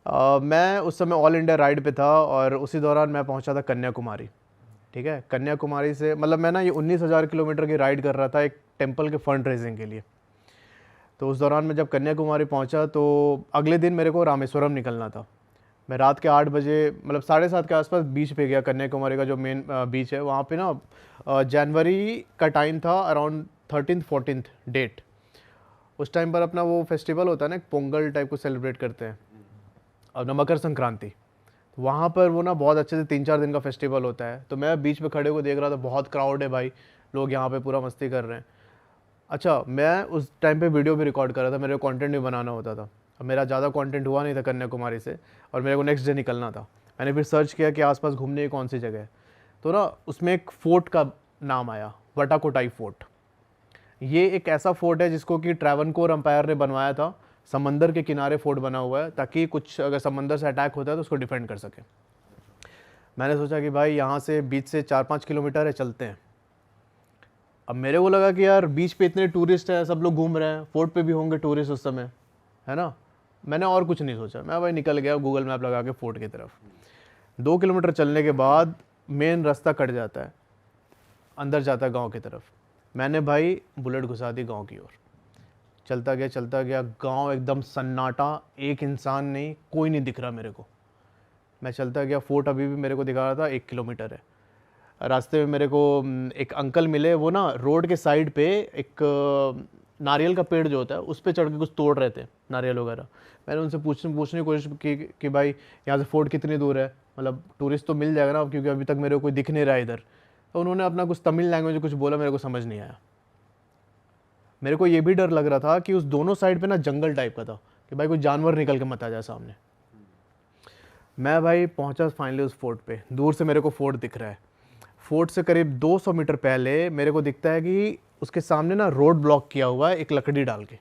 मैं उस समय ऑल इंडिया राइड पे था और उसी दौरान मैं पहुंचा था कन्याकुमारी। ठीक है, कन्याकुमारी से मतलब मैं ना ये 19,000 किलोमीटर की राइड कर रहा था एक टेंपल के फंड रेजिंग के लिए। तो उस दौरान मैं जब कन्याकुमारी पहुंचा तो अगले दिन मेरे को रामेश्वरम निकलना था। मैं रात के 8 बजे मतलब 7:30 के आसपास बीच पे गया। कन्याकुमारी का जो मेन बीच है वहाँ पे ना जनवरी का टाइम था, अराउंड 13th-14th डेट। उस टाइम पर अपना वो फेस्टिवल होता है ना, एक पोंगल टाइप को सेलिब्रेट करते हैं और ना मकर संक्रांति। वहाँ पर वो ना बहुत अच्छे से 3-4 दिन का फेस्टिवल होता है। तो मैं बीच पे खड़े को देख रहा था, बहुत क्राउड है भाई, लोग यहाँ पे पूरा मस्ती कर रहे हैं। अच्छा, मैं उस टाइम पे वीडियो भी रिकॉर्ड कर रहा था, मेरे को कंटेंट भी बनाना होता था। अब मेरा ज़्यादा कंटेंट हुआ नहीं था कन्याकुमारी से और मेरे को नेक्स्ट डे निकलना था। मैंने फिर सर्च किया कि आसपास घूमने की कौन सी जगह है। तो ना उसमें एक फ़ोर्ट का नाम आया, वटाकोटाई फ़ोर्ट। ये एक ऐसा फ़ोर्ट है जिसको कि ट्रैवनकोर एम्पायर ने बनवाया था। समंदर के किनारे फ़ोर्ट बना हुआ है ताकि कुछ अगर समंदर से अटैक होता है तो उसको डिफेंड कर सके। मैंने सोचा कि भाई यहाँ से बीच से 4-5 किलोमीटर है, चलते हैं। अब मेरे को लगा कि यार बीच पे इतने टूरिस्ट हैं, सब लोग घूम रहे हैं, फोर्ट पे भी होंगे टूरिस्ट उस समय, है ना। मैंने और कुछ नहीं सोचा, मैं भाई निकल गया गूगल मैप लगा के फोर्ट की तरफ। 2 किलोमीटर चलने के बाद मेन रास्ता कट जाता है, अंदर जाता है गाँव की तरफ। मैंने भाई बुलेट घुसा दी गाँव की ओर। चलता गया, गाँव एकदम सन्नाटा, एक इंसान नहीं, कोई नहीं दिख रहा मेरे को। मैं चलता गया, फोर्ट अभी भी मेरे को दिखा रहा था 1 किलोमीटर है। रास्ते में मेरे को एक अंकल मिले, वो ना रोड के साइड पे एक नारियल का पेड़ जो होता है उस पे चढ़ के कुछ तोड़ रहे थे, नारियल वगैरह। मैंने उनसे पूछने की कोशिश की कि भाई यहाँ से फोर्ट कितनी दूर है, मतलब टूरिस्ट तो मिल जाएगा ना, क्योंकि अभी तक मेरे को कोई दिख नहीं रहा है इधर। तो उन्होंने अपना कुछ तमिल लैंग्वेज में कुछ बोला, मेरे को समझ नहीं आया। मेरे को ये भी डर लग रहा था कि उस दोनों साइड पे ना जंगल टाइप का था, कि भाई कोई जानवर निकल के मत आ जाए सामने। मैं भाई पहुंचा फाइनली उस फोर्ट पे। दूर से मेरे को फोर्ट दिख रहा है। फोर्ट से करीब 200 मीटर पहले मेरे को दिखता है कि उसके सामने ना रोड ब्लॉक किया हुआ है एक लकड़ी डाल के।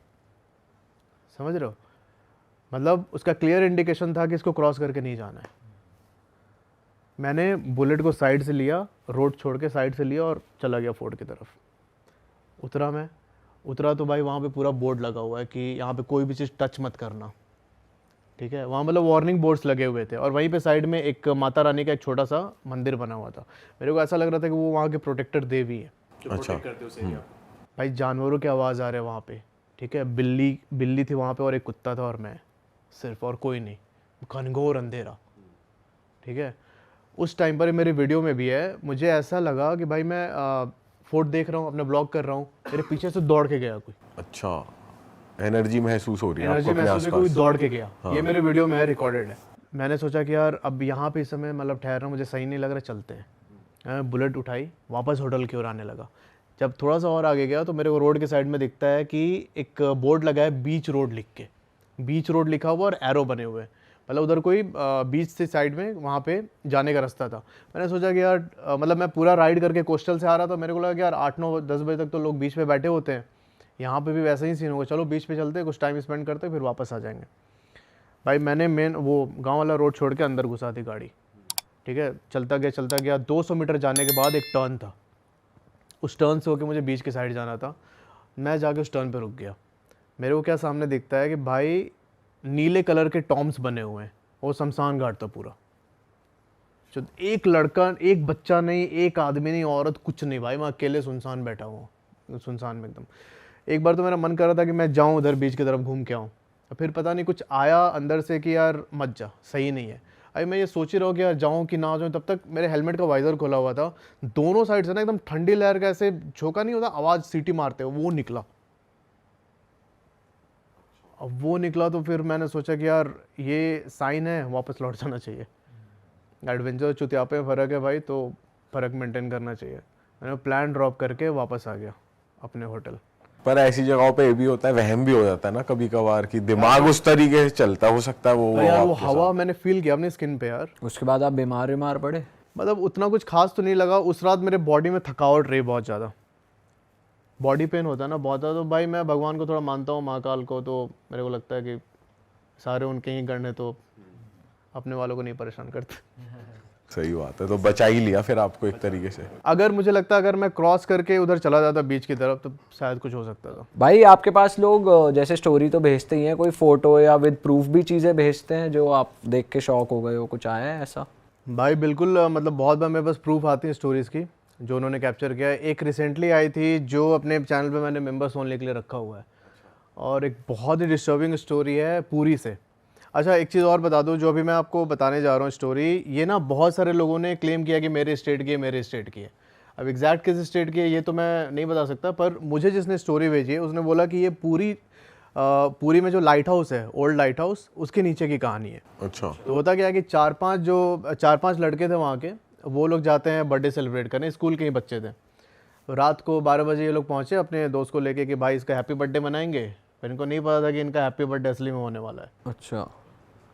समझ रहे हो, मतलब उसका क्लियर इंडिकेशन था कि इसको क्रॉस करके नहीं जाना है। मैंने बुलेट को साइड से लिया, रोड छोड़ के साइड से लिया और चला गया फोर्ट की तरफ। मैं उतरा तो भाई वहाँ पे पूरा बोर्ड लगा हुआ है कि यहाँ पे कोई भी चीज़ टच मत करना। ठीक है, वहाँ मतलब वार्निंग बोर्ड्स लगे हुए थे और वहीं पे साइड में एक माता रानी का एक छोटा सा मंदिर बना हुआ था। मेरे को ऐसा लग रहा था कि वो वहाँ के प्रोटेक्टर देवी है जो प्रोटेक्ट करते उस एरिया। भाई जानवरों की आवाज़ आ रहे हैं वहाँ पे। ठीक है, बिल्ली थी वहाँ पे और एक कुत्ता था और मैं सिर्फ, और कोई नहीं, घनघोर अंधेरा। ठीक है, उस टाइम पर मेरे वीडियो में भी है, मुझे ऐसा लगा कि भाई मैं फोर्ट देख रहा हूँ, अपना ब्लॉग कर रहा हूँ, मेरे पीछे से दौड़ के गया कोई। अच्छा, एनर्जी महसूस हो रही है एनर्जी आपको अपने महसूस है, आसपास। कोई दौड़ के गया। ये मेरे वीडियो में है, रिकॉर्डेड है। मैंने सोचा कि यार अब यहाँ पे इस समय मतलब ठहरना मुझे सही नहीं लग रहा, चलते हैं। मैंने बुलेट उठाई, वापस होटल की ओर आने लगा। जब थोड़ा सा और आगे गया तो मेरे को रोड के साइड में दिखता है कि एक बोर्ड लगा है, बीच रोड लिख के। बीच रोड लिखा हुआ और एरो बने हुए, मतलब उधर कोई बीच से साइड में वहाँ पे जाने का रास्ता था। मैंने सोचा कि यार मतलब मैं पूरा राइड करके कोस्टल से आ रहा था, मेरे को लगा कि यार 8-9-10 बजे तक तो लोग बीच पे बैठे होते हैं, यहाँ पे भी वैसा ही सीन होगा, चलो बीच पे चलते, कुछ टाइम स्पेंड करते, फिर वापस आ जाएंगे। भाई मैंने मेन वो गांव वाला रोड छोड़ के अंदर घुसा दी गाड़ी। ठीक है, चलता गया 200 मीटर जाने के बाद एक टर्न था, उस टर्न से होके मुझे बीच के साइड जाना था। मैं जाके उस टर्न पे रुक गया। मेरे को क्या सामने दिखता है कि भाई नीले कलर के टॉम्स बने हुए हैं, वो शमशान घाट था पूरा। जो एक लड़का, एक बच्चा नहीं, एक आदमी नहीं, औरत, कुछ नहीं भाई, मैं अकेले सुनसान बैठा हुआ, सुनसान में एकदम। एक बार तो मेरा मन कर रहा था कि मैं जाऊं उधर बीच की तरफ घूम के आऊं, फिर पता नहीं कुछ आया अंदर से कि यार मत जा, सही नहीं है। अभी मैं ये सोच ही रहा हूँ कि यार जाऊँ कि ना जाऊँ, तब तक मेरे हेलमेट का वाइजर खोला हुआ था। दोनों साइड से ना एकदम ठंडी लहर का ऐसे झोंका नहीं होता, आवाज़ सीटी मारते हो, वो निकला। अब वो निकला तो फिर मैंने सोचा कि यार ये साइन है, वापस लौट जाना चाहिए। एडवेंचर चुतियापे में फ़र्क है भाई, तो फ़र्क मेंटेन करना चाहिए। मैंने प्लान ड्रॉप करके वापस आ गया अपने होटल। पर ऐसी जगहों पे ये भी होता है, वहम भी हो जाता है ना कभी कभार, कि दिमाग उस तरीके से चलता, हो सकता है वो यार वो आपके हवा साथ। मैंने फील किया अपनी स्किन पे यार। उसके बाद आप बीमार पड़े? मतलब उतना कुछ खास तो नहीं लगा उस रात, मेरे बॉडी में थकावट रही बहुत ज़्यादा, बॉडी पेन होता है ना बहुत ज़्यादा। तो भाई मैं भगवान को थोड़ा मानता हूँ, महाकाल को, तो मेरे को लगता है कि सारे उनके ही गण हैं, तो अपने वालों को नहीं परेशान करते। सही बात है, तो बचा ही लिया फिर आपको एक तरीके से। अगर मुझे लगता अगर मैं क्रॉस करके उधर चला जाता बीच की तरफ तो शायद कुछ हो सकता था। भाई आपके पास लोग जैसे स्टोरी तो भेजते ही हैं, कोई फोटो या विद प्रूफ भी चीज़ें भेजते हैं जो आप देख के शॉक हो गए हो, कुछ आया है ऐसा? भाई बिल्कुल, मतलब बहुत बार मेरे पास प्रूफ आती है स्टोरीज़ की जो उन्होंने कैप्चर किया है। एक रिसेंटली आई थी जो अपने चैनल पे मैंने मेंबर्स ओनली के लिए रखा हुआ है, और एक बहुत ही डिस्टर्बिंग स्टोरी है पूरी से। अच्छा एक चीज़ और बता दूं, जो अभी मैं आपको बताने जा रहा हूँ स्टोरी, ये ना बहुत सारे लोगों ने क्लेम किया कि मेरे स्टेट की है, मेरे स्टेट की है। अब एग्जैक्ट किस स्टेट की है ये तो मैं नहीं बता सकता, पर मुझे जिसने स्टोरी भेजी है उसने बोला कि ये पूरी में जो लाइट हाउस है, ओल्ड लाइट हाउस, उसके नीचे की कहानी है। अच्छा। तो होता क्या है कि चार पांच लड़के थे वहाँ के, वो लोग जाते हैं बर्थडे सेलिब्रेट करने, स्कूल के ही बच्चे थे। तो रात को 12 बजे ये लोग पहुँचे अपने दोस्त को लेके कि भाई इसका हैप्पी बर्थडे मनाएंगे, पर इनको नहीं पता था कि इनका हैप्पी बर्थडे असली में होने वाला है। अच्छा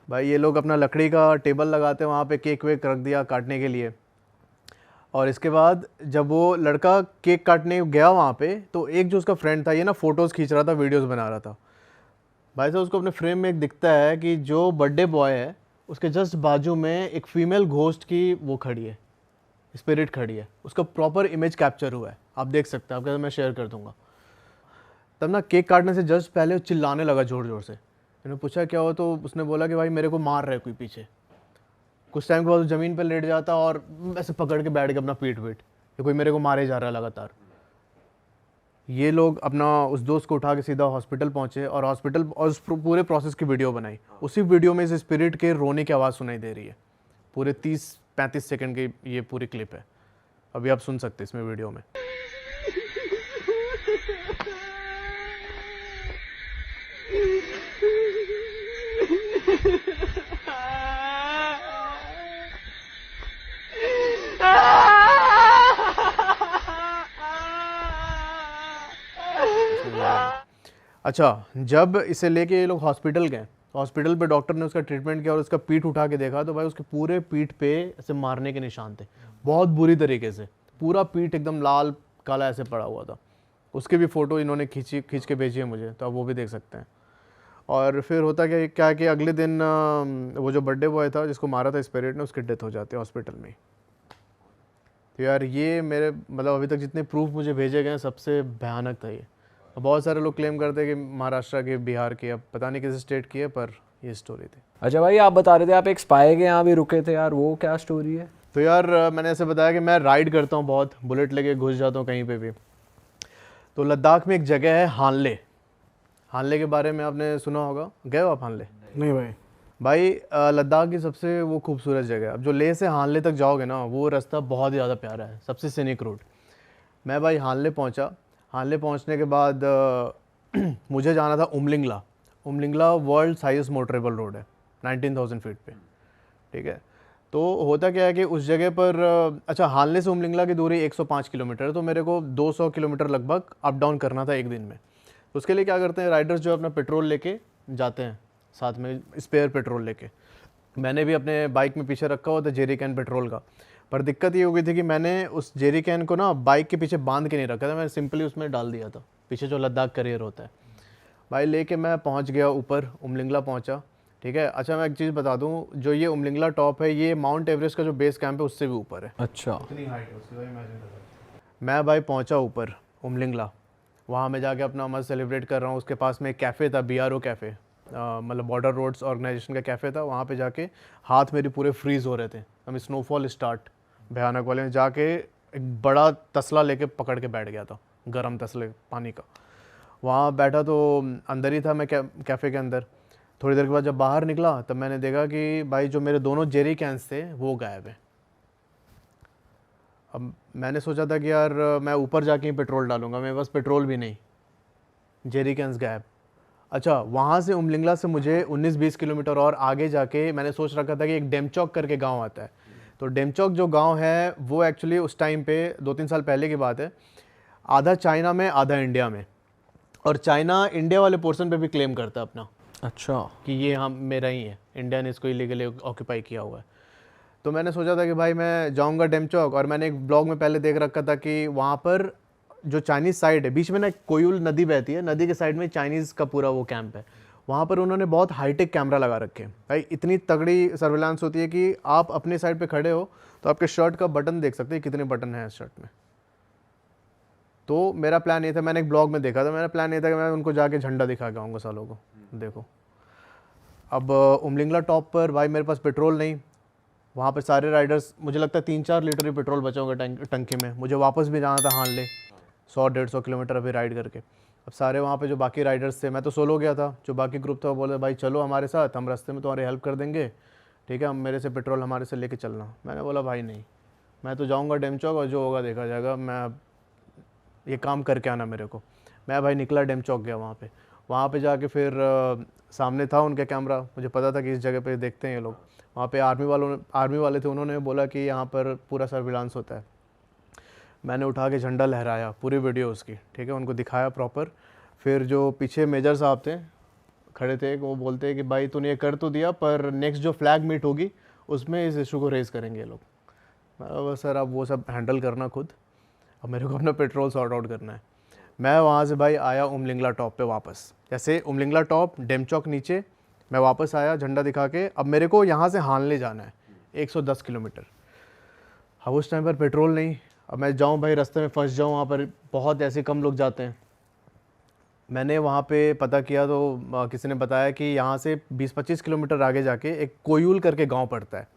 भाई ये लोग अपना लकड़ी का टेबल लगाते हैं वहाँ पे, केक वेक रख दिया काटने के लिए, और इसके बाद जब वो लड़का केक काटने गया वहाँ पे तो एक जो उसका फ्रेंड था ये ना फ़ोटोज़ खींच रहा था, वीडियोस बना रहा था। भाई साहब उसको अपने फ्रेम में एक दिखता है कि जो बर्थडे बॉय है उसके जस्ट बाजू में एक फीमेल घोस्ट की वो खड़ी है, स्पिरिट खड़ी है, उसका प्रॉपर इमेज कैप्चर हुआ है, आप देख सकते हैं, आपके साथ मैं शेयर कर दूंगा। तब ना केक काटने से जस्ट पहले वो चिल्लाने लगा ज़ोर ज़ोर से। मैंने पूछा क्या हो, तो उसने बोला कि भाई मेरे को मार रहा है कोई पीछे। कुछ टाइम के बाद ज़मीन पर लेट जाता और ऐसे पकड़ के बैठ गया अपना पीठ कि कोई मेरे को मारे जा रहा है लगातार। ये लोग अपना उस दोस्त को उठा के सीधा हॉस्पिटल पहुंचे, और हॉस्पिटल और उस पूरे प्रोसेस की वीडियो बनाई। उसी वीडियो में इस स्पिरिट के रोने की आवाज़ सुनाई दे रही है। पूरे 30-35 सेकंड की ये पूरी क्लिप है, अभी आप सुन सकते हैं इसमें वीडियो में। अच्छा जब इसे लेके ये लोग हॉस्पिटल गए, हॉस्पिटल पे डॉक्टर ने उसका ट्रीटमेंट किया और उसका पीठ उठा के देखा तो भाई उसके पूरे पीठ पे ऐसे मारने के निशान थे, बहुत बुरी तरीके से। पूरा पीठ एकदम लाल काला ऐसे पड़ा हुआ था। उसकी भी फ़ोटो इन्होंने खींच के भेजी है मुझे, तो आप वो भी देख सकते हैं। और फिर होता क्या कि अगले दिन वो जो बर्थडे बॉय था जिसको मारा था स्पिरिट ने, उसकी डेथ हो जाती है हॉस्पिटल में। तो यार ये मेरे मतलब अभी तक जितने प्रूफ मुझे भेजे गए सबसे भयानक था ये। बहुत सारे लोग क्लेम करते हैं कि महाराष्ट्र के, बिहार के, अब पता नहीं किस स्टेट की है, पर ये स्टोरी थी। अच्छा भाई आप बता रहे थे आप एक स्पाई के यहाँ भी रुके थे यार, वो क्या स्टोरी है? तो यार मैंने ऐसे बताया कि मैं राइड करता हूँ बहुत, बुलेट लेके घुस जाता हूँ कहीं पे भी। तो लद्दाख में एक जगह है हानले। हानले के बारे में आपने सुना होगा, गए हो आप हानले? नहीं भाई। भाई लद्दाख की सबसे वो खूबसूरत जगह है। अब जो लेह से हानले तक जाओगे ना, वो रास्ता बहुत ज़्यादा प्यारा है, सबसे सीनिक रूट। मैं भाई हानले पहुंचा। हानले पहुंचने के बाद मुझे जाना था Umling La. Umling La world highest motorable road है 19,000 फीट पे, ठीक है। तो होता क्या है कि उस जगह पर अच्छा हानले से उमलिंगला की दूरी 105 किलोमीटर है, तो मेरे को 200 किलोमीटर लगभग अप डाउन करना था एक दिन में। तो उसके लिए क्या करते हैं राइडर्स, जो अपना पेट्रोल लेके जाते हैं साथ में, स्पेयर पेट्रोल लेके। मैंने भी अपने बाइक में पीछे रखा हुआ था जेरी कैन पेट्रोल का, पर दिक्कत ये हो गई थी कि मैंने उस जेरी कैन को ना बाइक के पीछे बांध के नहीं रखा था, मैंने सिंपली उसमें डाल दिया था पीछे, जो लद्दाख करियर होता है। भाई लेके मैं पहुंच गया ऊपर, उमलिंगला पहुंचा, ठीक है। अच्छा मैं एक चीज़ बता दूं, जो ये उमलिंगला टॉप है ये माउंट एवरेस्ट का जो बेस कैंप है उससे भी ऊपर है। अच्छा इतनी हाइट है उसकी, भाई इमेजिन करो। मैं भाई पहुंचा ऊपर उमलिंगला, वहाँ मैं जाके अपना मस्त सेलिब्रेट कर रहा हूँ। उसके पास में एक कैफ़े था, BRO कैफ़े, मतलब बॉर्डर रोड्स ऑर्गेनाइजेशन का कैफ़े था। वहाँ पे जाके हाथ मेरे पूरे फ्रीज़ हो रहे थे, हमें स्नोफॉल स्टार्ट भयानक वाले में जाके एक बड़ा तसला लेके पकड़ के बैठ गया था, गर्म तसले पानी का। वहाँ बैठा तो अंदर ही था मैं कैफ़े के अंदर। थोड़ी देर के बाद जब बाहर निकला तब मैंने देखा कि भाई जो मेरे दोनों जेरी कैंस थे वो गायब है। अब मैंने सोचा था कि यार मैं ऊपर जाके ही पेट्रोल डालूंगा, मेरे पास पेट्रोल भी नहीं, जेरी कैंस गायब। अच्छा वहाँ से उमलिंगला से मुझे 19-20 किलोमीटर और आगे जाके मैंने सोच रखा था कि एक डेमचौक करके गांव आता है। तो डेमचौक जो गांव है वो एक्चुअली उस टाइम पे 2-3 साल पहले की बात है, आधा चाइना में आधा इंडिया में, और चाइना इंडिया वाले पोर्शन पे भी क्लेम करता है अपना, अच्छा कि ये हम मेरा ही है, इंडिया ने इसको इलीगली ऑक्यूपाई किया हुआ है। तो मैंने सोचा था कि भाई मैं जाऊंगा डेमचौक, और मैंने एक ब्लॉग में पहले देख रखा था कि वहाँ पर जो चाइनीज़ साइड है, बीच में ना कोयुल नदी बहती है, नदी के साइड में चाइनीज़ का पूरा वो कैंप है। वहाँ पर उन्होंने बहुत हाईटेक कैमरा लगा रखे हैं भाई, इतनी तगड़ी सर्विलांस होती है कि आप अपने साइड पे खड़े हो तो आपके शर्ट का बटन देख सकते हैं कितने बटन हैं इस शर्ट में। तो मेरा प्लान ये था, मैंने एक ब्लॉग में देखा था, मेरा प्लान ये था कि मैं उनको जाके झंडा दिखा के आऊँगा सालों को। देखो अब उमलिंगला टॉप पर भाई मेरे पास पेट्रोल नहीं, वहाँ पर सारे राइडर्स, मुझे लगता है 3-4 लीटर ही पेट्रोल बचा होगा टंकी में, मुझे वापस भी जाना था हानले 100-150 किलोमीटर अभी राइड करके। अब सारे वहाँ पे जो बाकी राइडर्स थे, मैं तो सोलो गया था, जो बाकी ग्रुप था वो बोले भाई चलो हमारे साथ, हम रास्ते में तुम्हारी हेल्प कर देंगे, ठीक है, हम मेरे से पेट्रोल हमारे से लेके चलना। मैंने बोला भाई नहीं, मैं तो जाऊँगा डेमचौक और जो होगा देखा जाएगा, मैं ये काम करके आना मेरे को। मैं भाई निकला डेमचौक गया वहाँ पे जाके फिर सामने था उनका कैमरा, मुझे पता था कि इस जगह पे देखते हैं ये लोग। वहाँ पे आर्मी वाले थे, उन्होंने बोला कि यहाँ पर पूरा सर्विलांस होता है। मैंने उठा के झंडा लहराया, पूरी वीडियो उसकी, ठीक है, उनको दिखाया प्रॉपर। फिर जो पीछे मेजर साहब थे खड़े थे, वो बोलते हैं कि भाई तूने ये कर तो दिया, पर नेक्स्ट जो फ्लैग मीट होगी उसमें इस इशू को रेज़ करेंगे ये लोग। मैं बोला सर आप वो सब हैंडल करना खुद, अब मेरे को अपना पेट्रोल सॉर्ट आउट करना है। मैं वहाँ से भाई आया उमलिंगला टॉप पे वापस, जैसे उमलिंगला टॉप डेमचौक नीचे मैं वापस आया झंडा दिखा के। अब मेरे को यहाँ से हानले जाना है 110 किलोमीटर। अब उस टाइम पर पेट्रोल नहीं, अब मैं जाऊँ भाई रास्ते में फंस जाऊँ, वहाँ पर बहुत ऐसे कम लोग जाते हैं। मैंने वहाँ पे पता किया तो किसी ने बताया कि यहाँ से 20-25 किलोमीटर आगे जाके एक कोयूल करके गांव पड़ता है,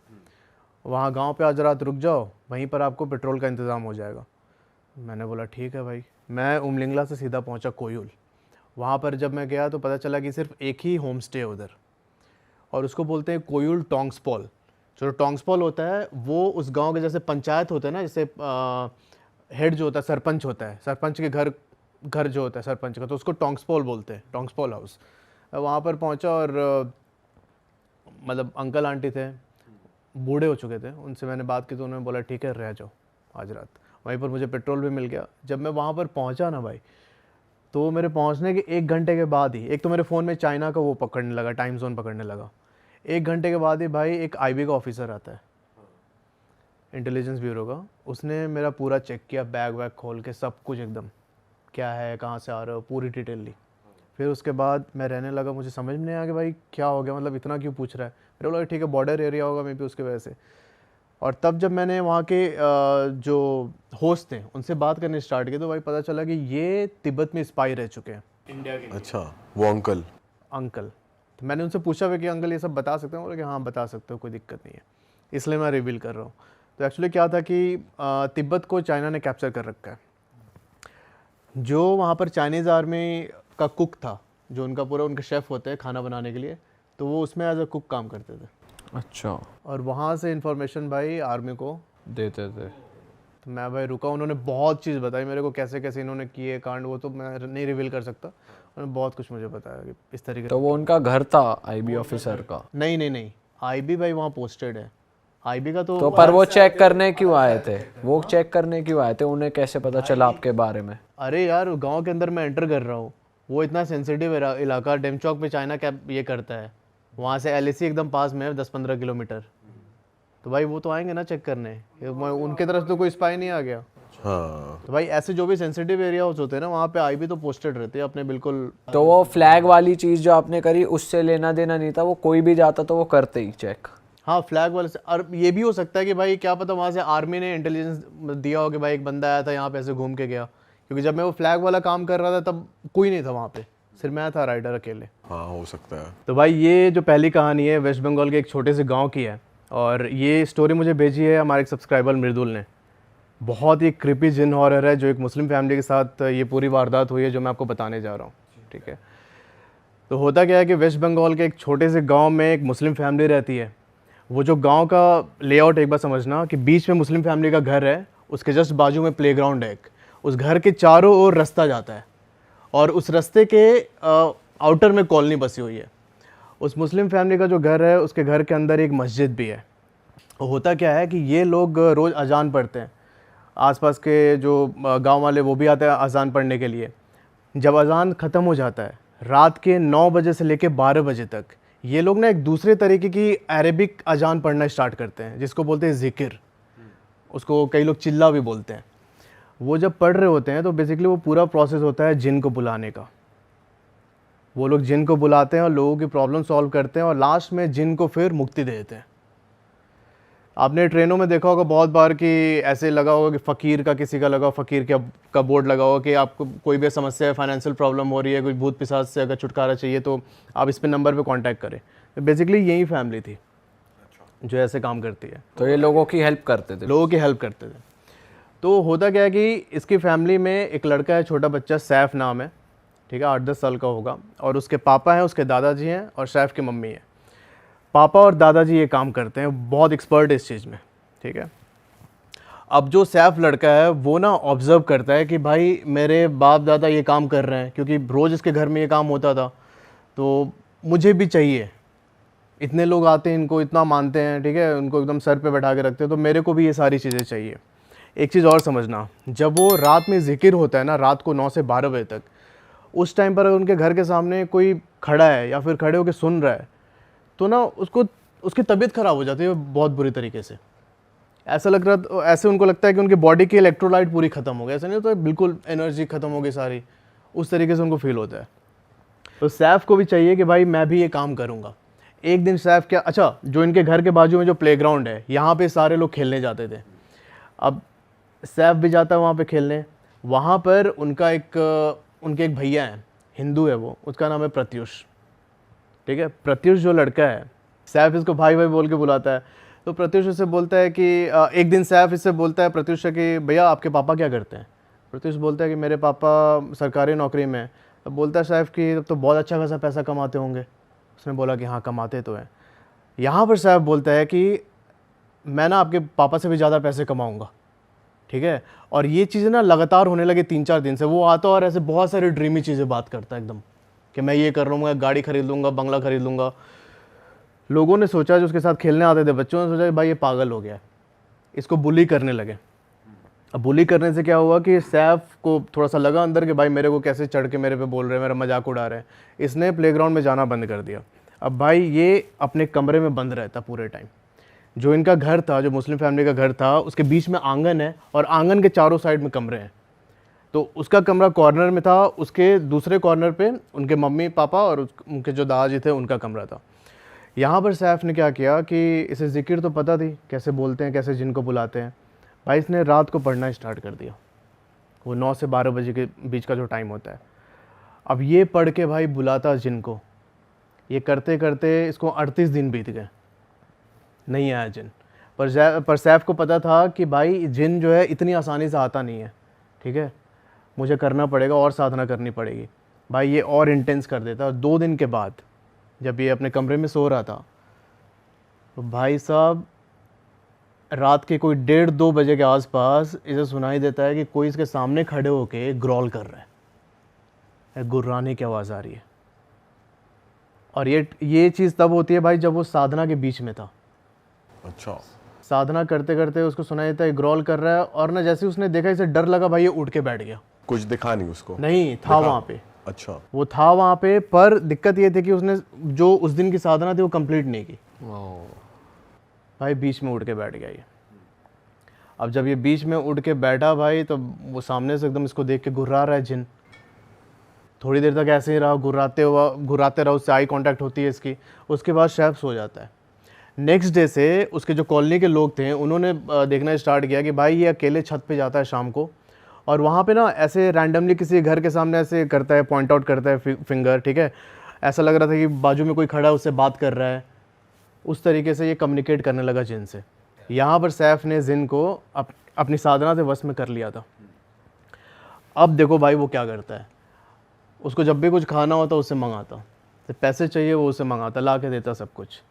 वहाँ गांव पे आज रात रुक जाओ, वहीं पर आपको पेट्रोल का इंतज़ाम हो जाएगा। मैंने बोला ठीक है भाई। मैं उमलिंगला से सीधा पहुँचा कोयूल। वहाँ पर जब मैं गया तो पता चला कि सिर्फ एक ही होम स्टे है उधर, और उसको बोलते हैं कोयूल टोंग्सपॉल। जो टोंग्सपॉल होता है वो उस गांव के जैसे पंचायत होता है ना, जैसे हेड जो होता है सरपंच होता है, सरपंच के घर जो होता है सरपंच का, तो उसको टोंग्सपॉल बोलते हैं, टोंग्सपॉल हाउस। वहाँ पर पहुँचा और मतलब अंकल आंटी थे, बूढ़े हो चुके थे, उनसे मैंने बात की तो उन्होंने बोला ठीक है रह जाओ आज रात। वहीं पर मुझे पेट्रोल भी मिल गया। जब मैं वहाँ पर पहुँचा ना भाई, तो मेरे पहुँचने के 1 घंटे के बाद ही एक तो मेरे फ़ोन में चाइना का वो पकड़ने लगा, टाइम जोन पकड़ने लगा। 1 घंटे के बाद ही भाई एक आईबी का ऑफिसर आता है, इंटेलिजेंस ब्यूरो का। उसने मेरा पूरा चेक किया, बैग वैग खोल के सब कुछ एकदम, क्या है कहाँ से आ रहे हो, पूरी डिटेल ली। फिर उसके बाद मैं रहने लगा, मुझे समझ में नहीं आया कि भाई क्या हो गया, मतलब इतना क्यों पूछ रहा है। मेरे बोला ठीक है बॉर्डर एरिया होगा मे बी उसके वजह से। और तब जब मैंने वहाँ के जो होस्ट थे उनसे बात करने स्टार्ट की तो भाई पता चला कि ये तिब्बत में स्पाई रह चुके हैं इंडिया के। अच्छा, वो अंकल तो मैंने उनसे पूछा भी कि अंकल ये सब बता सकते हैं, बोले कि हाँ बता सकते हो, कोई दिक्कत नहीं है, इसलिए मैं रिवील कर रहा हूँ। तो एक्चुअली क्या था कि तिब्बत को चाइना ने कैप्चर कर रखा है। जो वहाँ पर चाइनीज़ आर्मी का कुक था, जो उनका पूरा उनके शेफ़ होते हैं खाना बनाने के लिए, तो वो उसमें एज अ कुक काम करते थे। अच्छा, और वहाँ से इन्फॉर्मेशन भाई आर्मी को देते थे। तो मैं भाई रुका, उन्होंने बहुत चीज़ बताई मेरे को, कैसे कैसे इन्होंने किए कांड, वो तो मैं नहीं रिवील कर सकता। उन्होंने बहुत कुछ मुझे बताया कि इस तरीके तो वो उनका घर था आईबी ऑफिसर का? नहीं, आईबी भाई वहाँ पोस्टेड है, आईबी का तो पर वो चेक करने क्यों आए थे? वो चेक करने क्यों आए थे? उन्हें कैसे पता चला आपके बारे में? अरे यार गांव के अंदर मैं एंटर कर रहा हूँ, वो इतना सेंसिटिव इलाका, डेमचौक पे चाइना कैप ये करता है, वहाँ से एलएसी एकदम पास में है 10-15 किलोमीटर, तो भाई वो तो आएंगे ना चेक करने, उनके तरफ तो कोई स्पाई नहीं आ गया। हाँ, तो भाई ऐसे जो भी सेंसिटिव एरिया होते हैं ना, वहाँ पे आईबी तो पोस्टेड रहते हैं अपने बिल्कुल। तो वो फ्लैग वाली चीज जो आपने करी उससे लेना देना नहीं था, वो कोई भी जाता तो वो करते ही चेक? हाँ फ्लैग वाले से। और ये भी हो सकता है कि भाई क्या पता वहाँ से आर्मी ने इंटेलिजेंस दिया हो कि भाई एक बंदा आया था यहाँ पे ऐसे घूम के गया, क्योंकि जब मैं वो फ्लैग वाला काम कर रहा था तब कोई नहीं था वहाँ पे, सिर्फ मैं था राइडर अकेले। हाँ हो सकता है। तो भाई ये जो पहली कहानी है वेस्ट बंगाल के एक छोटे से गांव की है, और ये स्टोरी मुझे भेजी है हमारे एक सब्सक्राइबर मृदुल ने। बहुत ही क्रिपी जिन हॉरर है, जो एक मुस्लिम फैमिली के साथ ये पूरी वारदात हुई है जो मैं आपको बताने जा रहा हूँ, ठीक है। तो होता क्या है कि वेस्ट बंगाल के एक छोटे से गाँव में एक मुस्लिम फैमिली रहती है। वो जो गांव का लेआउट एक बार समझना कि बीच में मुस्लिम फैमिली का घर है, उसके जस्ट बाजू में प्लेग्राउंड है एक, उस घर के चारों ओर रास्ता जाता है, और उस रास्ते के आउटर में कॉलोनी बसी हुई है। उस मुस्लिम फैमिली का जो घर है उसके घर के अंदर एक मस्जिद भी है। होता क्या है कि ये लोग रोज़ अजान पढ़ते हैं, आसपास के जो गांव वाले वो भी आते हैं अजान पढ़ने के लिए। जब अजान ख़त्म हो जाता है रात के 9 बजे से लेकर 12 बजे तक, ये लोग ना एक दूसरे तरीके की अरेबिक अजान पढ़ना स्टार्ट करते हैं, जिसको बोलते हैं ज़िक्र, उसको कई लोग चिल्ला भी बोलते हैं। वो जब पढ़ रहे होते हैं तो बेसिकली वो पूरा प्रोसेस होता है जिन को बुलाने का। वो लोग जिन को बुलाते हैं और लोगों की प्रॉब्लम सॉल्व करते हैं और लास्ट में जिन को फिर मुक्ति दे देते हैं। आपने ट्रेनों में देखा होगा बहुत बार कि ऐसे लगा होगा कि फ़कीर का किसी का लगा, फ़कीर का बोर्ड लगा होगा कि आपको कोई भी समस्या है, फाइनेंशियल प्रॉब्लम हो रही है, कोई भूत पिशाच से अगर छुटकारा चाहिए तो आप इस पे नंबर पे कांटेक्ट करें। तो बेसिकली यही फैमिली थी जो ऐसे काम करती है, तो ये लोगों की हेल्प करते थे। लोगों की हेल्प करते थे। तो होता क्या है कि इसकी फैमिली में एक लड़का है, छोटा बच्चा, सैफ नाम है, ठीक है, 8-10 साल का होगा, और उसके पापा हैं, उसके दादाजी हैं और सैफ की मम्मी है। पापा और दादाजी ये काम करते हैं, बहुत एक्सपर्ट है इस चीज़ में, ठीक है। अब जो सैफ लड़का है वो ना ऑब्ज़र्व करता है कि भाई मेरे बाप दादा ये काम कर रहे हैं, क्योंकि रोज़ इसके घर में ये काम होता था, तो मुझे भी चाहिए। इतने लोग आते हैं, इनको इतना मानते हैं, ठीक है, उनको एकदम सर पे बैठा के रखते हैं, तो मेरे को भी ये सारी चीज़ें चाहिए। एक चीज़ और समझना, जब वो रात में ज़िक्र होता है ना, रात को 9 से 12 बजे तक, उस टाइम पर अगर उनके घर के सामने कोई खड़ा है या फिर खड़े होकर सुन रहा है तो ना उसकी तबीयत ख़राब हो जाती है बहुत बुरी तरीके से। ऐसे उनको लगता है कि उनकी बॉडी की इलेक्ट्रोलाइट पूरी ख़त्म हो गई। ऐसा नहीं होता है बिल्कुल एनर्जी ख़त्म हो गई सारी, उस तरीके से उनको फील होता है। तो सैफ को भी चाहिए कि भाई मैं भी ये काम करूँगा। एक दिन सैफ क्या, अच्छा, जो इनके घर के बाजू में जो प्लेग्राउंड है, यहाँ पे सारे लोग खेलने जाते थे। अब सैफ भी जाता है वहाँ पे खेलने। वहाँ पर उनके एक भैया हैं, हिंदू है वो, उसका नाम है प्रत्युष, ठीक है। प्रत्युष जो लड़का है, सैफ इसको भाई भाई बोल के बुलाता है। तो प्रत्युष इससे बोलता है कि एक दिन सैफ इससे बोलता है प्रत्युष से कि भैया आपके पापा क्या करते हैं। प्रत्युष बोलता है कि मेरे पापा सरकारी नौकरी में हैं। तो बोलता है सैफ कि तब तो बहुत अच्छा खासा पैसा कमाते होंगे। उसने बोला कि हाँ कमाते तो हैं। यहाँ पर सैफ बोलता है कि मैं ना आपके पापा से भी ज़्यादा पैसे कमाऊँगा, ठीक है। और ये चीज़ें ना लगातार होने लगे 3-4 दिन से। वो आता और ऐसे बहुत सारी ड्रीमी चीज़ें बात करता है एकदम, कि मैं ये कर लूँगा, गाड़ी खरीद लूँगा, बंगला खरीद लूँगा। लोगों ने सोचा, जो उसके साथ खेलने आते थे बच्चों ने सोचा कि भाई ये पागल हो गया है, इसको बुली करने लगे। अब बुली करने से क्या हुआ कि सैफ को थोड़ा सा लगा अंदर कि भाई मेरे को कैसे चढ़ के मेरे पे बोल रहे हैं, मेरा मजाक उड़ा रहे हैं। इसने प्लेग्राउंड में जाना बंद कर दिया। अब भाई ये अपने कमरे में बंद रहता पूरे टाइम। जो इनका घर था, जो मुस्लिम फैमिली का घर था, उसके बीच में आंगन है और आंगन के चारों साइड में कमरे हैं। तो उसका कमरा कॉर्नर में था, उसके दूसरे कॉर्नर पे उनके मम्मी पापा और उनके जो दादाजी थे उनका कमरा था। यहाँ पर सैफ ने क्या किया कि इसे ज़िक्र तो पता थी कैसे बोलते हैं, कैसे जिनको बुलाते हैं। भाई इसने रात को पढ़ना स्टार्ट कर दिया, वो 9 से 12 बजे के बीच का जो टाइम होता है। अब ये पढ़ के भाई बुलाता जिनको, ये करते करते इसको 38 दिन बीत गए, नहीं आया जिन। पर सैफ को पता था कि भाई जिन जो है इतनी आसानी से आता नहीं है, ठीक है, मुझे करना पड़ेगा और साधना करनी पड़ेगी। भाई ये और इंटेंस कर देता। और 2 दिन के बाद जब ये अपने कमरे में सो रहा था, तो भाई साहब रात के कोई 1:30-2 बजे के आसपास इसे सुनाई देता है कि कोई इसके सामने खड़े होके ग्रॉल कर रहा है, गुर्राने की आवाज़ आ रही है। और ये चीज़ तब होती है भाई जब वो साधना के बीच में था। अच्छा, साधना करते करते उसको सुनाई देता है ग्रॉल कर रहा है, और ना जैसे उसने देखा इसे डर लगा, भाई ये उठ के बैठ गया। कुछ दिखा नहीं उसको? नहीं था वहाँ पे। अच्छा, वो था वहाँ पे, पर दिक्कत ये थी कि उसने जो उस दिन की साधना थी वो कंप्लीट नहीं की। भाई बीच में उठ के बैठ गया ये। अब जब ये बीच में उठ के बैठा भाई, तो वो सामने से एकदम इसको देख के घुर्रा रहा है जिन। थोड़ी देर तक ऐसे ही रहा, घुराते रहा, उससे आई कांटेक्ट होती है इसकी। उसके बाद सैफ सो जाता है। नेक्स्ट डे से उसके जो कॉलोनी के लोग थे उन्होंने देखना स्टार्ट किया कि भाई ये अकेले छत पे जाता है शाम को, और वहाँ पे ना ऐसे रैंडमली किसी घर के सामने ऐसे करता है, पॉइंट आउट करता है फिंगर, ठीक है। ऐसा लग रहा था कि बाजू में कोई खड़ा है, उससे बात कर रहा है। उस तरीके से ये कम्युनिकेट करने लगा जिन से। यहाँ पर सैफ ने जिन को अपनी साधना से वश में कर लिया था। अब देखो भाई वो क्या करता है, उसको जब भी कुछ खाना होता उससे मंगाता, तो पैसे चाहिए वो उसे मंगाता, ला के देता सब कुछ।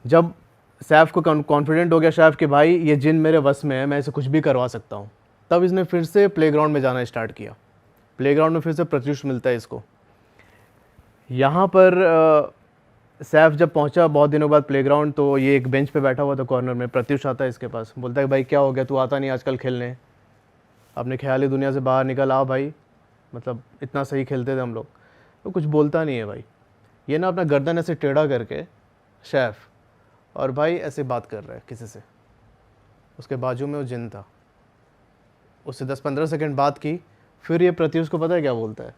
जब सैफ को कॉन्फिडेंट हो गया सैफ कि भाई ये जिन मेरे वश में है, मैं इसे कुछ भी करवा सकता हूँ, तब इसने फिर से प्लेग्राउंड में जाना स्टार्ट किया। प्लेग्राउंड में फिर से प्रत्युष मिलता है इसको। यहाँ पर सैफ जब पहुँचा बहुत दिनों बाद प्लेग्राउंड, तो ये एक बेंच पे बैठा हुआ था कॉर्नर में। प्रत्युष आता है इसके पास, बोलता है भाई क्या हो गया, तू आता नहीं आजकल खेलने, अपने ख्याली दुनिया से बाहर निकल आ भाई, मतलब इतना सही खेलते थे हम लोग। तो कुछ बोलता नहीं है भाई। ये ना अपना गर्दन ऐसे टेढ़ा करके सैफ, और भाई ऐसे बात कर रहा है किसी से। उसके बाजू में वो जिन था। उससे 10-15 सेकंड बात की, फिर ये प्रत्युष को पता है क्या बोलता है,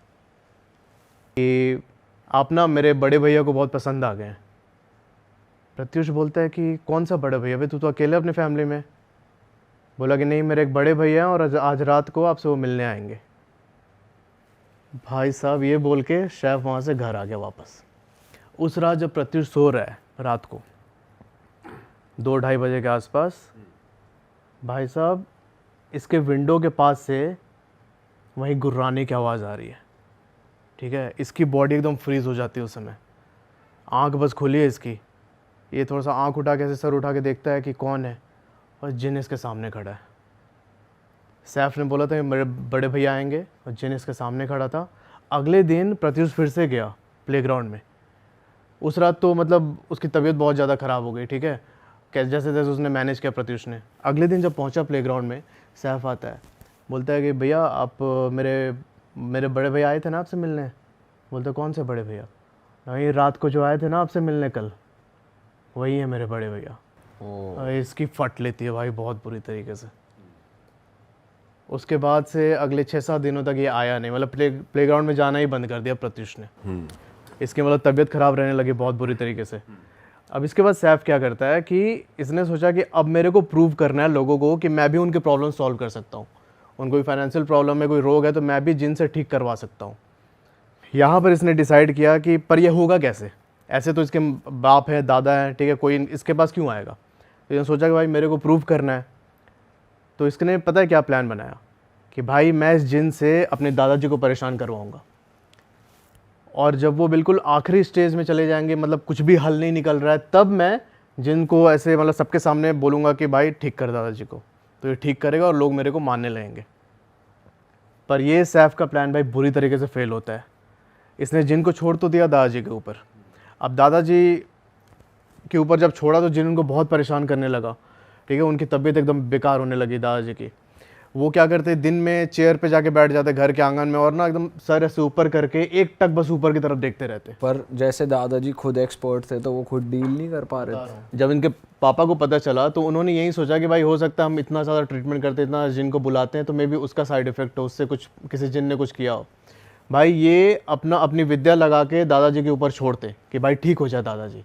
कि आप ना मेरे बड़े भैया को बहुत पसंद आ गए हैं। प्रत्युष बोलता है कि कौन सा बड़े भैया भाई, तू तो अकेले अपने फैमिली में। बोला कि नहीं, मेरे एक बड़े भैया हैं और आज रात को आपसे वो मिलने आएंगे। भाई साहब ये बोल के शेफ वहाँ से घर आ गया वापस। उस रात जब प्रत्युष सो रहा है रात को 2-2:30 बजे के आसपास, भाई साहब इसके विंडो के पास से वहीं गुर्राने की आवाज़ आ रही है। ठीक है, इसकी बॉडी एकदम फ्रीज़ हो जाती है उस समय। आँख बस खुली है इसकी, ये थोड़ा सा आँख उठा के ऐसे सर उठा के देखता है कि कौन है, और जिन इसके सामने खड़ा है। सैफ ने बोला था कि मेरे बड़े भैया आएंगे, और जिन इसके सामने खड़ा था। अगले दिन प्रत्युष फिर से गया प्लेग्राउंड में। उस रात तो मतलब उसकी तबीयत बहुत ज़्यादा ख़राब हो गई। ठीक है, कैसे जैसे जैसे उसने मैनेज किया प्रत्युष ने। अगले दिन जब पहुंचा प्लेग्राउंड में, सैफ आता है, बोलता है कि भैया आप मेरे बड़े भैया आए थे ना आपसे मिलने। बोलते कौन से बड़े भैया? नहीं, रात को जो आए थे ना आपसे मिलने कल, वही है मेरे बड़े भैया। इसकी फट लेती है भाई बहुत बुरी तरीके से। उसके बाद से अगले 6-7 दिनों तक ये आया नहीं, मतलब प्लेग्राउंड में जाना ही बंद कर दिया प्रत्युष ने। इसकी मतलब तबीयत ख़राब रहने लगी बहुत बुरी तरीके से। अब इसके बाद सैफ क्या करता है कि इसने सोचा कि अब मेरे को प्रूव करना है लोगों को कि मैं भी उनके प्रॉब्लम सॉल्व कर सकता हूँ। उनको कोई फाइनेंशियल प्रॉब्लम है, कोई रोग है, तो मैं भी जिन से ठीक करवा सकता हूँ। यहाँ पर इसने डिसाइड किया कि पर यह होगा कैसे? ऐसे तो इसके बाप है, दादा है, ठीक है, कोई इसके पास क्यों आएगा? तो इसने सोचा कि भाई मेरे को प्रूव करना है। तो इसने पता है क्या प्लान बनाया कि भाई मैं इस जिन से अपने दादाजी को परेशान करवाऊँगा, और जब वो बिल्कुल आखिरी स्टेज में चले जाएंगे, मतलब कुछ भी हल नहीं निकल रहा है, तब मैं जिनको ऐसे मतलब सबके सामने बोलूँगा कि भाई ठीक कर दादाजी को, तो ये ठीक करेगा और लोग मेरे को मानने लगेंगे। पर ये सैफ का प्लान भाई बुरी तरीके से फेल होता है। इसने जिन को छोड़ तो दिया दादाजी के ऊपर। अब दादाजी के ऊपर जब छोड़ा तो जिन उनको बहुत परेशान करने लगा। ठीक है, उनकी तबीयत एकदम बेकार होने लगी दादाजी की। वो क्या करते, दिन में चेयर पे जाके बैठ जाते घर के आंगन में, और ना एकदम सर ऐसे ऊपर करके एक टक बस ऊपर की तरफ देखते रहते। पर जैसे दादाजी खुद एक्सपर्ट थे तो वो खुद डील नहीं कर पा रहे थे। जब इनके पापा को पता चला तो उन्होंने यही सोचा कि भाई हो सकता है हम इतना ज़्यादा ट्रीटमेंट करते, इतना जिन को बुलाते हैं, तो मे भी उसका साइड इफेक्ट हो, उससे कुछ किसी जिन ने कुछ किया हो। भाई ये अपनी विद्या लगा के दादाजी के ऊपर छोड़ते कि भाई ठीक हो जाए दादाजी।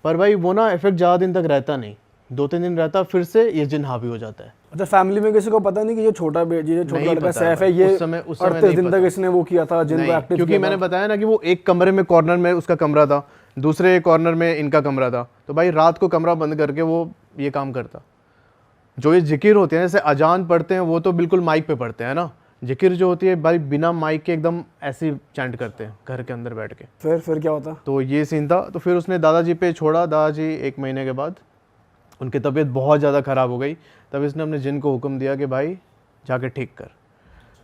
पर भाई वो ना इफेक्ट ज़्यादा दिन तक रहता नहीं, 2-3 दिन रहता, फिर से ये जिन हावी हो जाता है। अच्छा, फैमिली में किसी को पता नहीं कि ये छोटा लड़का सैफ है, ये उस समय 38 दिन तक इसने वो किया था जिन को एक्टिव, क्योंकि मैंने बताया ना कि वो एक कमरे में कॉर्नर में उसका कमरा था, दूसरे कॉर्नर में इनका कमरा था। तो भाई रात को कमरा बंद करके वो ये काम करता। जो ये जिकिर होते हैं, जैसे अजान पढ़ते हैं, वो तो बिल्कुल माइक पे पढ़ते हैं ना। जिकिर जो होती है भाई बिना माइक के एकदम ऐसे चैंट करते हैं घर के अंदर बैठ के। फिर क्या होता? तो ये सीन था। तो फिर उसने दादाजी पे छोड़ा। दादाजी 1 महीने के बाद उनकी तबीयत बहुत ज़्यादा ख़राब हो गई। तब इसने अपने जिन को हुक्म दिया कि भाई जाके ठीक कर।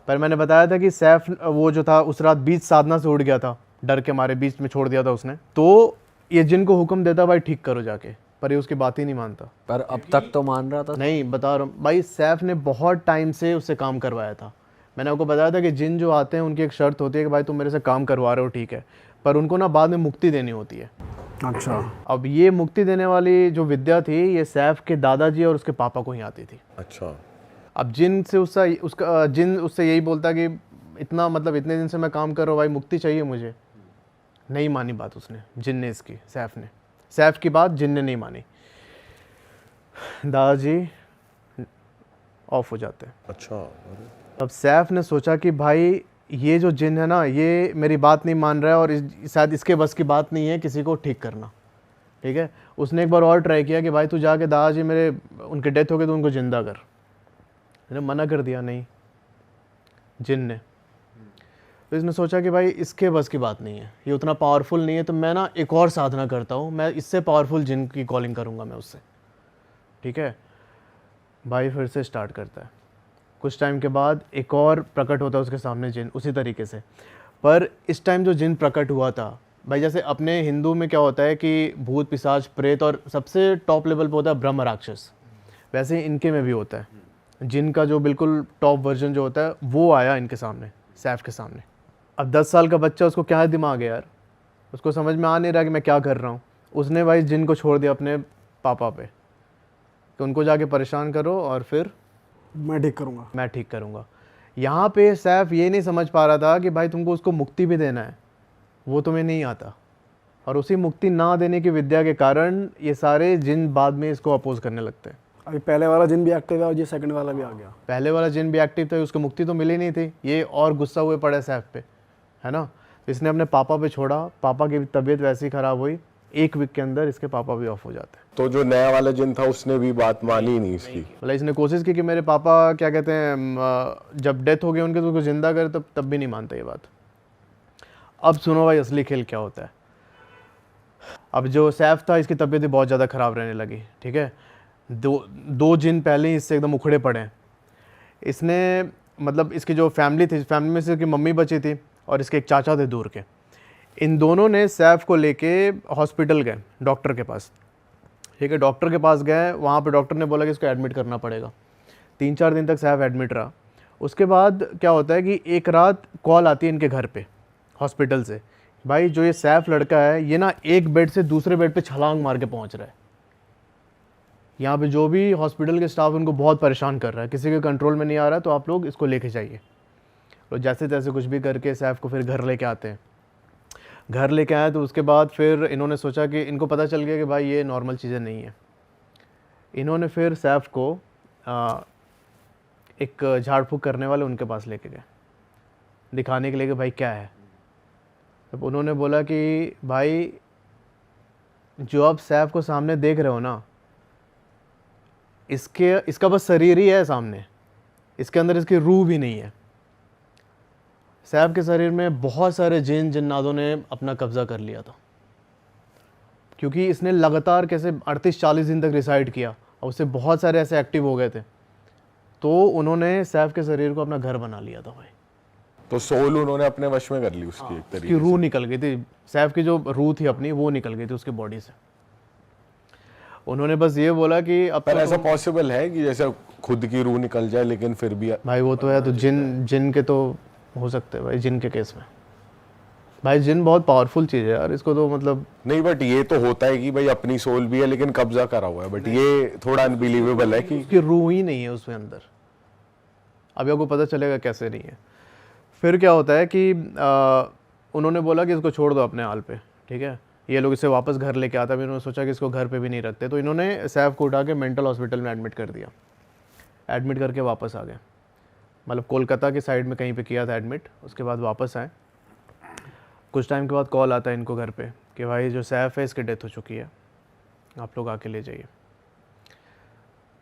पर मैंने बताया था कि सैफ वो जो था उस रात बीच साधना से उड़ गया था, डर के मारे बीच में छोड़ दिया था उसने। तो ये जिन को हुक्म देता भाई ठीक करो जाके, पर ये उसकी बात ही नहीं मानता। पर अब तक तो मान रहा था। नहीं, बता रहा हूँ भाई, सैफ ने बहुत टाइम से उससे काम करवाया था। मैंने आपको बताया था कि जिन जो आते हैं उनकी एक शर्त होती है कि भाई तुम मेरे से काम करवा रहे हो ठीक है, पर उनको ना बाद में मुक्ति देनी होती है। अच्छा, अब ये मुक्ति देने वाली जो विद्या थी, ये सैफ के दादाजी और उसके पापा को ही आती थी। अच्छा। अब जिन से जिन उससे यही बोलता कि इतना मतलब इतने दिन से मैं काम कर रहा हूँ भाई, मुक्ति चाहिए मुझे। नहीं मानी बात उसने, जिन ने इसकी, सैफ की बात जिन ने नहीं मानी। दादाजी ऑफ हो जाते हैं। अच्छा। अब सैफ ने सोचा कि भाई ये जो जिन है ना, ये मेरी बात नहीं मान रहा है, और शायद इसके बस की बात नहीं है किसी को ठीक करना। ठीक है, उसने एक बार और ट्राई किया कि भाई तू जाके दादाजी मेरे उनकी डेथ हो गई तो उनको जिंदा कर। मैंने मना कर दिया, नहीं, जिन ने। तो इसने सोचा कि भाई इसके बस की बात नहीं है, ये उतना पावरफुल नहीं है, तो मैं ना एक और साधना करता हूँ, मैं इससे पावरफुल जिन की कॉलिंग करूँगा मैं उससे। ठीक है भाई, फिर से स्टार्ट करता है। कुछ टाइम के बाद एक और प्रकट होता है उसके सामने जिन, उसी तरीके से। पर इस टाइम जो जिन प्रकट हुआ था भाई, जैसे अपने हिंदू में क्या होता है कि भूत पिशाच प्रेत और सबसे टॉप लेवल पे होता है ब्रह्म राक्षस, वैसे ही इनके में भी होता है। जिन का जो बिल्कुल टॉप वर्जन जो होता है वो आया इनके सामने, सैफ के सामने। अब 10 साल का बच्चा, उसको क्या दिमाग है यार, उसको समझ में आ नहीं रहा कि मैं क्या कर रहा हूँ। उसने भाई जिन को छोड़ दिया अपने पापा पे कि उनको जाके परेशान करो और फिर मैं ठीक करूँगा। यहाँ पे सैफ ये नहीं समझ पा रहा था कि भाई तुमको उसको मुक्ति भी देना है, वो तुम्हें नहीं आता। और उसी मुक्ति ना देने की विद्या के कारण ये सारे जिन बाद में इसको अपोज करने लगते हैं। अभी पहले वाला जिन भी एक्टिव है और ये सेकंड वाला भी आ गया। पहले वाला जिन भी एक्टिव था उसको मुक्ति तो मिली नहीं थी, ये और गुस्सा हुए पड़े सैफ पे, है ना। तो इसने अपने पापा पे छोड़ा, पापा की तबीयत वैसी ख़राब हुई, 1 वीक के अंदर इसके पापा भी ऑफ हो जाते हैं। तो जो नया वाला जिन था उसने भी बात मानी नहीं इसकी। मतलब इसने कोशिश की कि मेरे पापा क्या कहते हैं जब डेथ हो गई उनके तो उसको जिंदा करे, तब भी नहीं मानता ये बात। अब सुनो भाई असली खेल क्या होता है। अब जो सैफ था इसकी तबीयत भी बहुत ज़्यादा ख़राब रहने लगी, ठीक है। दो जिन पहले ही इससे एकदम उखड़े पड़े हैं। इसने मतलब इसकी जो फैमिली थी, फैमिली में से इसकी मम्मी बची थी और इसके एक चाचा थे दूर के। इन दोनों ने सैफ को लेके हॉस्पिटल गए डॉक्टर के पास, ठीक है। डॉक्टर के पास गए, वहाँ पे डॉक्टर ने बोला कि इसको एडमिट करना पड़ेगा। 3-4 दिन तक सैफ एडमिट रहा। उसके बाद क्या होता है कि एक रात कॉल आती है इनके घर पे हॉस्पिटल से, भाई जो ये सैफ लड़का है ये ना एक बेड से दूसरे बेड पे छलांग मार के पहुँच रहा है। यहाँ पे जो भी हॉस्पिटल के स्टाफ उनको बहुत परेशान कर रहा है, किसी के कंट्रोल में नहीं आ रहा है, तो आप लोग इसको लेके जाइए। तो जैसे तैसे कुछ भी करके सैफ को फिर घर लेके आते हैं। घर लेके आए तो उसके बाद फिर इन्होंने सोचा कि इनको पता चल गया कि भाई ये नॉर्मल चीज़ें नहीं है। इन्होंने फिर सैफ को एक झाड़ फूँक करने वाले उनके पास लेके गए, दिखाने के लिए कि भाई क्या है। तब उन्होंने बोला कि भाई जो आप सैफ को सामने देख रहे हो ना, इसका बस शरीर ही है सामने, इसके अंदर इसकी रूह भी नहीं है। सैफ के शरीर में बहुत सारे जिन जिन्नातों ने अपना कब्जा कर लिया था, क्योंकि इसने लगातार कैसे 38-40 दिन तक रिसाइड किया और उससे बहुत सारे ऐसे एक्टिव हो गए थे। तो उन्होंने सैफ के शरीर को अपना घर बना लिया था भाई। तो सोल उन्होंने अपने वश में कर ली उसकी एक उसकी तरीके रूह निकल गई थी, सैफ की जो रूह थी अपनी वो निकल गई थी उसकी बॉडी से। उन्होंने बस ये बोला कि अब पर तो ऐसा पॉसिबल है कि जैसे खुद की रूह निकल जाए लेकिन फिर भी भाई वो तो है, तो जिन के तो हो सकते हैं भाई, जिन के केस में भाई जिन बहुत पावरफुल चीज़ है यार, इसको तो मतलब नहीं। बट ये तो होता है कि भाई अपनी सोल भी है लेकिन कब्जा करा हुआ है, बट ये थोड़ा अनबिलीवेबल है कि उसकी रूह ही नहीं है उसके अंदर। अभी आपको पता चलेगा कैसे नहीं है। फिर क्या होता है कि उन्होंने बोला कि इसको छोड़ दो अपने हाल पे, ठीक है। ये लोग इसे वापस घर लेके आता है, इन्होंने सोचा कि इसको घर पे भी नहीं रखते, तो इन्होंने सैफ को उठा के मेंटल हॉस्पिटल में एडमिट कर दिया। एडमिट करके वापस आ गए, मतलब कोलकाता के साइड में कहीं पे किया था एडमिट। उसके बाद वापस आए। कुछ टाइम के बाद कॉल आता है इनको घर पे कि भाई जो सैफ है इसकी डेथ हो चुकी है, आप लोग आके ले जाइए।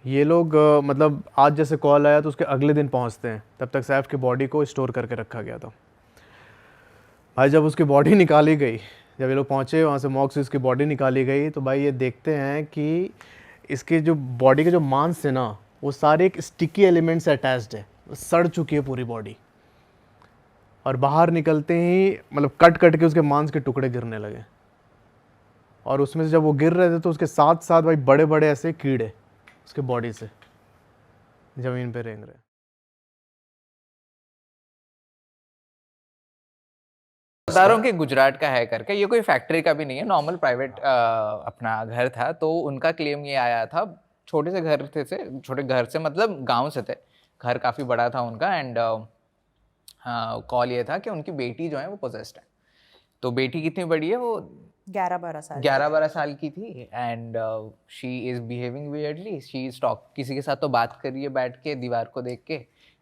ये लोग मतलब आज जैसे कॉल आया तो उसके अगले दिन पहुंचते हैं, तब तक सैफ की बॉडी को स्टोर करके रखा गया था। भाई जब उसकी बॉडी निकाली गई, जब ये लोग पहुंचे वहाँ से मॉर्ग से इसकी बॉडी निकाली गई, तो भाई ये देखते हैं कि इसके जो बॉडी के जो मांस है ना, वो सारे एक स्टिकी एलिमेंट से अटैच्ड है, सड़ चुकी है पूरी बॉडी। और बाहर निकलते ही मतलब कट कट के उसके मांस के टुकड़े गिरने लगे। और उसमें से जब वो गिर रहे थे तो उसके साथ साथ भाई बड़े बड़े ऐसे कीड़े उसके बॉडी से ज़मीन पे रेंग रहे। बता रहा हूँ कि गुजरात का है करके, ये कोई फैक्ट्री का भी नहीं है, नॉर्मल प्राइवेट अपना घर था। तो उनका क्लेम ये आया था, छोटे से घर थे से छोटे घर से मतलब गांव से थे, घर काफ़ी बड़ा था उनका। एंड कॉल ये था कि उनकी बेटी जो है वो पोजेस्ड है। तो बेटी कितनी बड़ी है, वो 11-12 साल की थी। And she is behaving weirdly, she is talk, किसी के साथ तो बात कर रही है बैठ के दीवार को देख के।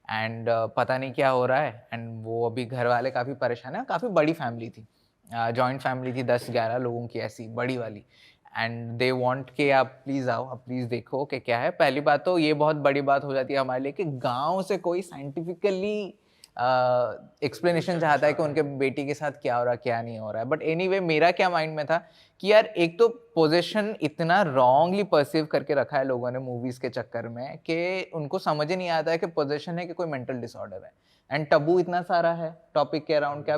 एंड पता नहीं क्या हो रहा है। एंड वो अभी घर वाले काफ़ी परेशान है। काफ़ी बड़ी फैमिली थी, जॉइंट फैमिली थी, 10-11 लोगों की ऐसी बड़ी वाली। एंड दे वांट कि आप प्लीज़ आओ, आप प्लीज़ देखो कि क्या है। पहली बात तो ये बहुत बड़ी बात हो जाती है हमारे लिए कि गांव से कोई साइंटिफिकली एक्सप्लेनेशन चाहता है कि उनके बेटी के साथ क्या हो रहा है क्या नहीं हो रहा है। बट एनीवे मेरा क्या माइंड में था कि यार एक तो पोजीशन इतना रॉन्गली परसीव करके रखा है लोगों ने मूवीज़ के चक्कर में कि उनको समझ ही नहीं आता है कि पोजीशन है कि कोई मेंटल डिसऑर्डर है। एंड टबू इतना सारा है टॉपिक के अराउंड कि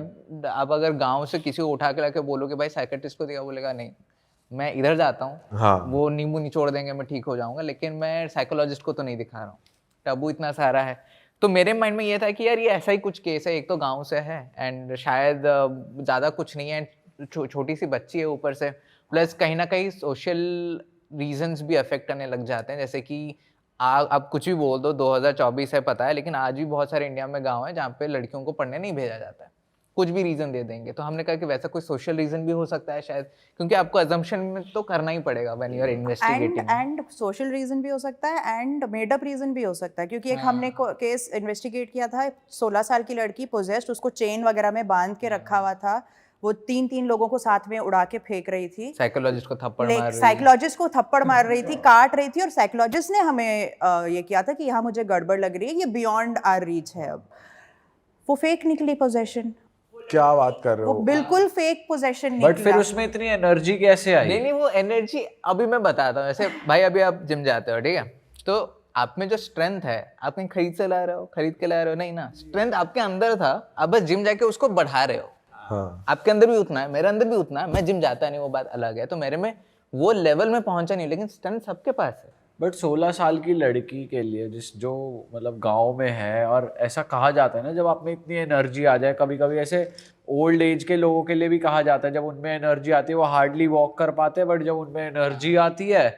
अब अगर गांव से किसी को उठा के लाके बोलोगे भाई साइकेट्रिस्ट को दिया, बोलेगा नहीं मैं इधर जाता हूँ, हाँ। वो नींबू निचोड़ देंगे मैं ठीक हो जाऊंगा, लेकिन मैं साइकोलॉजिस्ट को तो नहीं दिखा रहा हूँ। टबू इतना सारा है। तो मेरे माइंड में ये था कि यार ये ऐसा ही कुछ केस है, एक तो गांव से है एंड शायद ज़्यादा कुछ नहीं है, छोटी सी बच्ची है ऊपर से, प्लस कहीं ना कहीं सोशल रीजंस भी अफेक्ट करने लग जाते हैं। जैसे कि आप कुछ भी बोल दो, 2024 है पता है, लेकिन आज भी बहुत सारे इंडिया में गांव है जहाँ पे लड़कियों को पढ़ने नहीं भेजा जाता है। कुछ भी रीजन दे देंगे। तो हमने कहा कि वैसा कोई सोशल रीजन भी हो सकता है शायद, क्योंकि आपको अजम्पशन में तो करना ही पड़ेगा when you are investigating. And social reason भी हो सकता है एंड मेड अप रीजन भी हो सकता है, क्योंकि एक हमने केस इन्वेस्टिगेट किया था, 16 साल की लड़की पोजेस्ड, उसको चेन वगैरह में बांध के रखा हुआ था, वो 3 लोगों को साथ में उड़ा के फेंक रही थी, साइकोलॉजिस्ट को थप्पड़ मार रही है। साइकोलॉजिस्ट को थप्पड़ मार रही थी, काट रही थी, और साइकोलॉजिस्ट ने हमें ये किया था कि यहाँ मुझे गड़बड़ लग रही है, ये बियॉन्ड आवर रीच है। अब वो फेक निकली पोजेशन, क्या बात कर रहे वो हो? बिल्कुल फेक पोजेशन बट निकला। फिर उसमें इतनी एनर्जी कैसे आई? नहीं वो एनर्जी अभी मैं बताता हूँ। ऐसे भाई अभी आप जिम जाते हो, ठीक है, तो आप में जो स्ट्रेंथ है, आप कहीं खरीद से ला रहे हो, खरीद के ला रहे हो नहीं ना, स्ट्रेंथ आपके अंदर था, आप बस जिम जाके उसको बढ़ा रहे हो। हाँ। आपके अंदर भी उतना है, मेरे अंदर भी उतना है, मैं जिम जाता नहीं वो बात अलग है, तो मेरे में वो लेवल में पहुंचा नहीं, लेकिन स्ट्रेंथ सबके पास है। बट 16 साल की लड़की के लिए जो मतलब गांव में है, और ऐसा कहा जाता है ना, जब आप में इतनी एनर्जी आ जाए, कभी कभी ऐसे ओल्ड एज के लोगों के लिए भी कहा जाता है, जब उनमें एनर्जी आती है वो हार्डली वॉक कर पाते हैं, बट जब उनमें एनर्जी आती है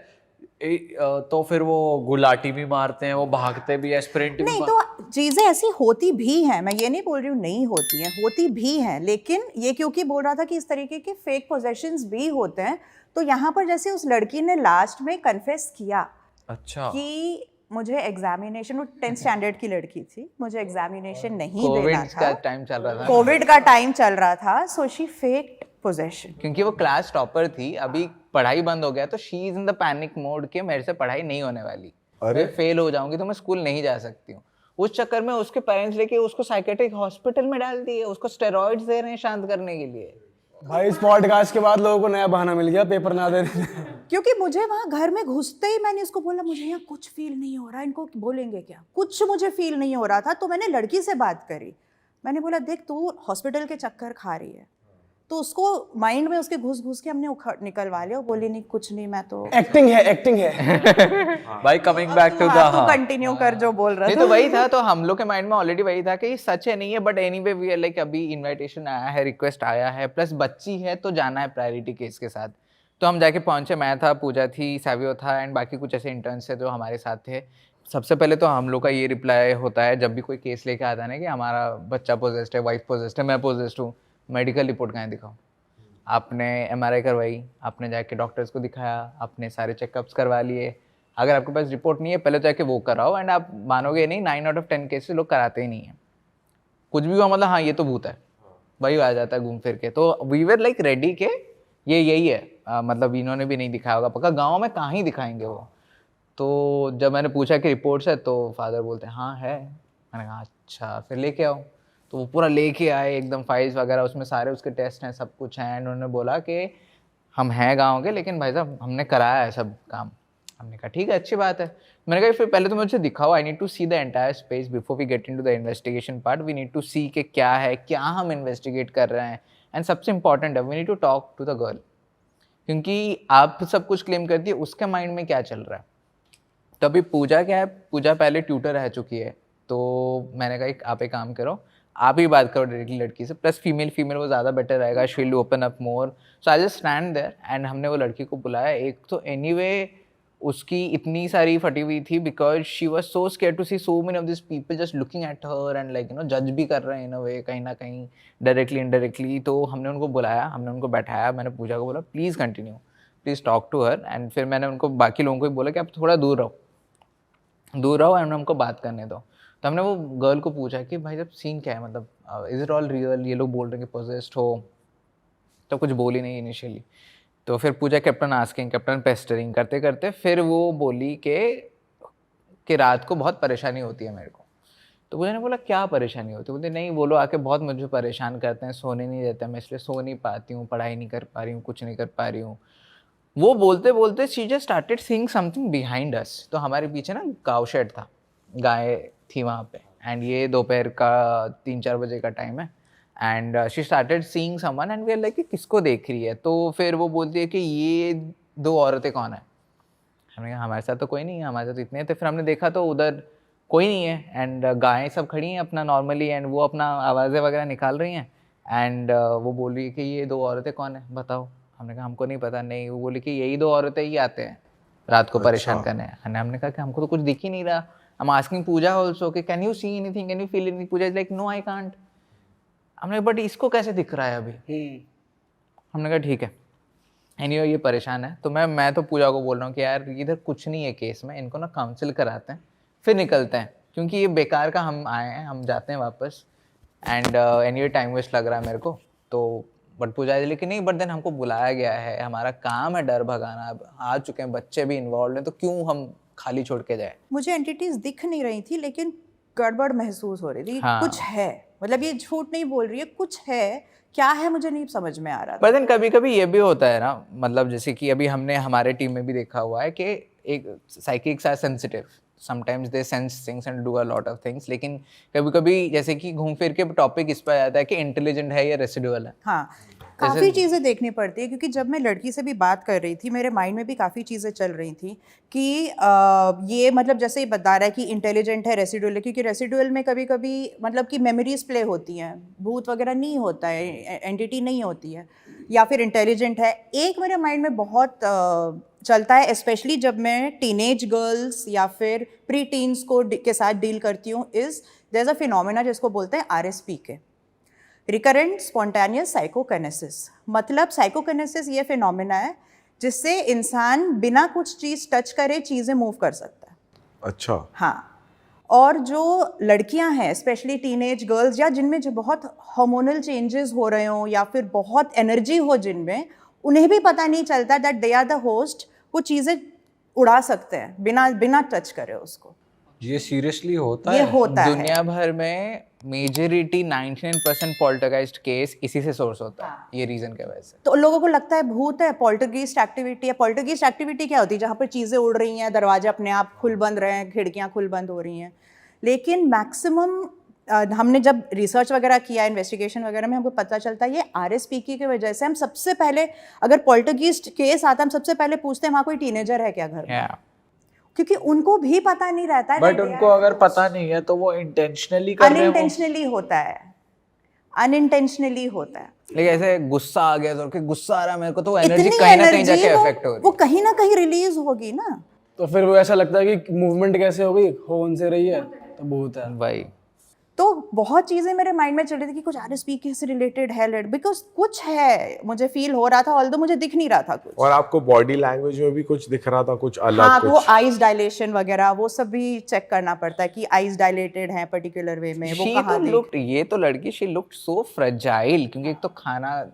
तो फिर वो गुलाटी भी मारते हैं, वो भागते भी है, स्प्रिंट भी नहीं, तो चीजें ऐसी होती भी हैं, मैं ये नहीं बोल रही हूँ नहीं होती हैं, होती भी हैं, लेकिन ये क्योंकि बोल रहा था कि इस तरीके के फेक पोजेशंस भी होते हैं, तो यहाँ पर जैसे उस लड़की ने लास्ट में कन्फेस किया अच्छा कि मुझे एग्जामिनेशन, वो 10th स्टैंडर्ड की लड़की थी, मुझे एग्जामिनेशन नहीं देना कोविड था, का टाइम चल रहा था, कोविड का टाइम चल रहा था, सो शी फेक्ड पोजेशन। क्योंकि वो क्लास टॉपर थी, अभी पढ़ाई बंद हो गया तो she is in the panic mode के मेरे से पढ़ाई नहीं होने वाली, मैं फेल हो जाऊंगी तो मैं स्कूल नहीं जा सकती हूँ। उस चक्कर में उसके पेरेंट्स लेके उसको साइकेट्रिक हॉस्पिटल में डाल दिए, उसको स्टेरॉइड्स दे रहे हैं शांत करने के लिए। भाई इस पॉडकास्ट के बाद लोगों को नया बहाना मिल गया पेपर ना दे क्योंकि मुझे वहाँ घर में घुसते ही मैंने इसको बोला मुझे यहाँ कुछ फील नहीं हो रहा, इनको बोलेंगे क्या, कुछ मुझे फील नहीं हो रहा था, तो मैंने लड़की से बात करी, मैंने बोला देख तू हॉस्पिटल के चक्कर खा रही है, तो उसको माइंड में उसके घुस घुस के हमने निकलवा लिया। बोली नहीं कुछ नहीं, मैं तो एक्टिंग है भाई कमिंग बैक टू द तू कंटिन्यू कर जो बोल रहा नहीं था। तो वही था, तो हम लोग के माइंड में ऑलरेडी वही था कि ये सच है नहीं है, but anyway we are like अभी इनविटेशन आया है, रिक्वेस्ट आया है, प्लस बच्ची है तो जाना है प्रायोरिटी केस के साथ। तो हम जाके पहुंचे, मैं था, पूजा थी, सैवियो था, एंड बाकी कुछ ऐसे इंटर्न्स थे जो हमारे साथ थे। सबसे पहले तो हम लोग का ये रिप्लाई होता है जब भी कोई केस लेके आता है ना कि हमारा बच्चा पोजेस्ड है, वाइफ पोजेस्ड है, मैं पोजेस्ड हूँ, मेडिकल रिपोर्ट कहाँ दिखाओ? आपने MRI करवाई, आपने जाके डॉक्टर्स को दिखाया, आपने सारे चेकअप्स करवा लिए, अगर आपके पास रिपोर्ट नहीं है पहले तो जाके वो कराओ। एंड आप मानोगे नहीं, 9 आउट ऑफ 10 केसेस लोग कराते ही नहीं है, कुछ भी हुआ मतलब हाँ ये तो भूत है, वही आ जाता है घूम फिर के। तो वी वर लाइक रेडी के ये यही है, मतलब इन्होंने भी नहीं दिखाया होगा पक्का, गाँव में कहाँ ही दिखाएंगे वो। तो जब मैंने पूछा कि रिपोर्ट्स है तो फादर बोलते हैं हाँ है। मैंने कहा अच्छा फिर लेके आओ, तो वो पूरा लेके आए एकदम फाइल्स वगैरह, उसमें सारे उसके टेस्ट हैं, सब कुछ हैं। उन्होंने बोला कि हम हैं गांव के, लेकिन भाई साहब हमने कराया है सब काम। हमने कहा ठीक है अच्छी बात है। मैंने कहा फिर पहले तो मुझे दिखाओ, I need to see the entire space before we get into the investigation part. We need to see कि क्या है, क्या हम इन्वेस्टिगेट कर रहे हैं, एंड सबसे इंपॉर्टेंट है we need to talk to the girl, क्योंकि आप सब कुछ क्लेम करती है, उसके माइंड में क्या चल रहा है। तो अभी पूजा क्या है, पूजा पहले ट्यूटर रह चुकी है, तो मैंने कहा आप एक काम करो, आप ही बात करो डायरेक्टली लड़की से, प्लस फीमेल वो ज़्यादा बेटर रहेगा, she will open up more. So I just stand there and हमने वो लड़की को बुलाया। एक तो एनीवे उसकी इतनी सारी फटी हुई थी because she was so scared to see so many of this people just looking at her and like जज भी कर रहे हैं इन अ वे, कहीं ना कहीं डायरेक्टली इनडायरेक्टली। तो हमने उनको बुलाया, हमने उनको बैठाया, मैंने पूजा को बोला please continue, please talk to her. And फिर मैंने उनको बाकी लोगों को भी बोला कि आप थोड़ा दूर रहो एंड हमको बात करने दो। तो हमने वो गर्ल को पूछा कि भाई जब सीन क्या है, मतलब इज इट ऑल रियल, ये लोग बोल रहे हैं कि पोजेस्ड हो। तो कुछ बोली नहीं इनिशियली। तो फिर पूजा कैप्टन आस्किंग, कैप्टन पेस्टरिंग करते करते फिर वो बोली कि रात को बहुत परेशानी होती है मेरे को। तो पूजा ने बोला क्या परेशानी होती है? बोलते नहीं वो लोग आके बहुत मुझे परेशान करते हैं, सोने नहीं देते, मैं इसलिए सो नहीं पाती हूँ, पढ़ाई नहीं कर पा रही हूँ, कुछ नहीं कर पा रही हूँ। वो बोलते बोलते she just started seeing something behind us. तो हमारे पीछे ना गाँव शेड था, गाय थी वहाँ पे, एंड ये दोपहर का 3-4 बजे का टाइम है। And she started seeing someone and we are like कि किसको देख रही है। तो फिर वो बोलती है कि ये 2 औरतें कौन है? हमने कहा हमारे साथ तो कोई नहीं है, हमारे साथ इतने थे। फिर हमने देखा तो उधर कोई नहीं है, एंड गायें सब खड़ी हैं अपना नॉर्मली, एंड वो अपना आवाज़ें वगैरह निकाल रही हैं। एंड वो बोल रही है कि ये 2 औरतें कौन है बताओ। हमने कहा हमको नहीं पता। नहीं, वो बोली कि यही 2 औरतें ही आते हैं रात को परेशान करने। हमने कहा कि हमको तो कुछ दिख ही नहीं रहा। I'm asking Pooja also कि can you see anything, can you feel anything? Pooja is like no I can't. हमने बट इसको कैसे दिख रहा है अभी। हमने कहा ठीक है, एनीवे ये परेशान है। तो मैं तो पूजा को बोल रहा हूँ कि यार इधर कुछ नहीं है केस में, इनको ना काउंसिल कराते हैं फिर निकलते हैं, क्योंकि ये बेकार का हम आए हैं, हम जाते हैं वापस। एंड एनीवे टाइम वेस्ट लग रहा है मेरे को। तो बट पूजा लेकिन नहीं, बट देन हमको बुलाया गया है, हमारा काम है डर भगाना, अब आ चुके हैं, बच्चे भी इन्वॉल्व हैं, तो क्यों हम खाली छोड़ के जाए। मुझे एंटिटीज दिख नहीं रही थी, लेकिन गड़बड़ महसूस हो रही थी। हाँ। कुछ है, मतलब ये झूठ नहीं बोल रही है, कुछ है, क्या है मुझे नहीं समझ में आ रहा था। बट देन कभी कभी ये भी होता है ना, मतलब जैसे कि अभी हमने हमारे टीम में भी देखा हुआ है कि एक psychics are sensitive, sometimes they sense things and do a lot of things, लेकिन कभी कभी जैसे कि घूम फिर के टॉपिक इस पर आ जाता है कि इंटेलिजेंट है या रेसिडुअल है। हाँ, काफ़ी चीज़ें देखनी पड़ती है, क्योंकि जब मैं लड़की से भी बात कर रही थी मेरे माइंड में भी काफ़ी चीज़ें चल रही थी कि ये मतलब जैसे ये बता रहा है कि इंटेलिजेंट है, रेसिडुअल है, क्योंकि रेसिडुअल में कभी कभी मतलब कि मेमोरीज प्ले होती हैं, भूत वगैरह नहीं होता है, एंटिटी नहीं होती है, या फिर इंटेलिजेंट है। एक मेरे माइंड में बहुत चलता है, स्पेशली जब मैं टीनेज गर्ल्स या फिर प्री टीन्स के साथ डील करती हूँ, is there is a phenomena जिसको बोलते हैं RSP के, रिकरेंट स्पॉन्टेनियस साइकोकिनेसिस। मतलब साइकोकिनेसिस ये फिनोमेना है जिससे इंसान बिना कुछ चीज़ टच करे चीज़ें मूव कर सकता है। अच्छा। हाँ, और जो लड़कियां हैं स्पेशली टीनेज गर्ल्स, या जिनमें जो बहुत हार्मोनल चेंजेस हो रहे हों या फिर बहुत एनर्जी हो जिनमें, उन्हें भी पता नहीं चलता that they are the host, वो चीज़ें उड़ा सकते हैं बिना टच करे उसको। ये सीरियसली होता ये है? होता है। दुनिया भर में मेजोरिटी 99% पॉल्टरगाइस्ट केस इसी से सोर्स होता है, ये रीजन की वजह से। तो लोगों को लगता है भूत है, पॉल्टरगीस्ट एक्टिविटी है। पॉल्टरगीस्ट एक्टिविटी क्या होती है? जहाँ पर चीज़ें उड़ रही हैं, दरवाजे अपने आप खुल बंद रहे हैं, खिड़कियाँ खुल बंद हो रही हैं। लेकिन मैक्सिमम हमने जब रिसर्च वगैरह किया, इन्वेस्टिगेशन वगैरह में, हमको पता चलता है ये RSP की वजह से। हम सबसे पहले अगर पॉल्टरगीस्ट केस आता है, हम सबसे पहले पूछते हैं वहाँ कोई टीनेजर है क्या घर में, क्योंकि उनको भी पता नहीं रहता है। बट उनको अगर पता नहीं है तो वो इंटेंशनली कर रहे हैं। अनइंटेंशनली होता है, अनइंटेंशनली होता है। लेकिन ऐसे गुस्सा आ गया तो कि गुस्सा आ रहा है मेरे को, तो एनर्जी इतनी कहीं ना कहीं एनर्जी जाके इफेक्ट हो रही वो कहीं ना कहीं रिलीज होगी ना। तो फिर वो ऐसा लगता है कि मूवमेंट कैसे हो गई, हो उनसे रही है, तो भूत है भाई। तो बहुत चीज़ें मेरे माइंड में चल रही थी कि कुछ RSP के से रिलेटेड है, बिकॉज कुछ है, मुझे फील हो रहा था, ऑल्दो मुझे दिख नहीं रहा था कुछ। और आपको बॉडी लैंग्वेज में भी कुछ दिख रहा था, कुछ अलग? हाँ, कुछ वो आईज डायलेशन वगैरह वो सब भी चेक करना पड़ता है कि आईज डायलेटेड हैं पर्टिकुलर वे में, वो कहाँ देख। लुक्ड, ये तो लड़की शी लुक्ड सो फ्रेजाइल, क्योंकि एक तो खाना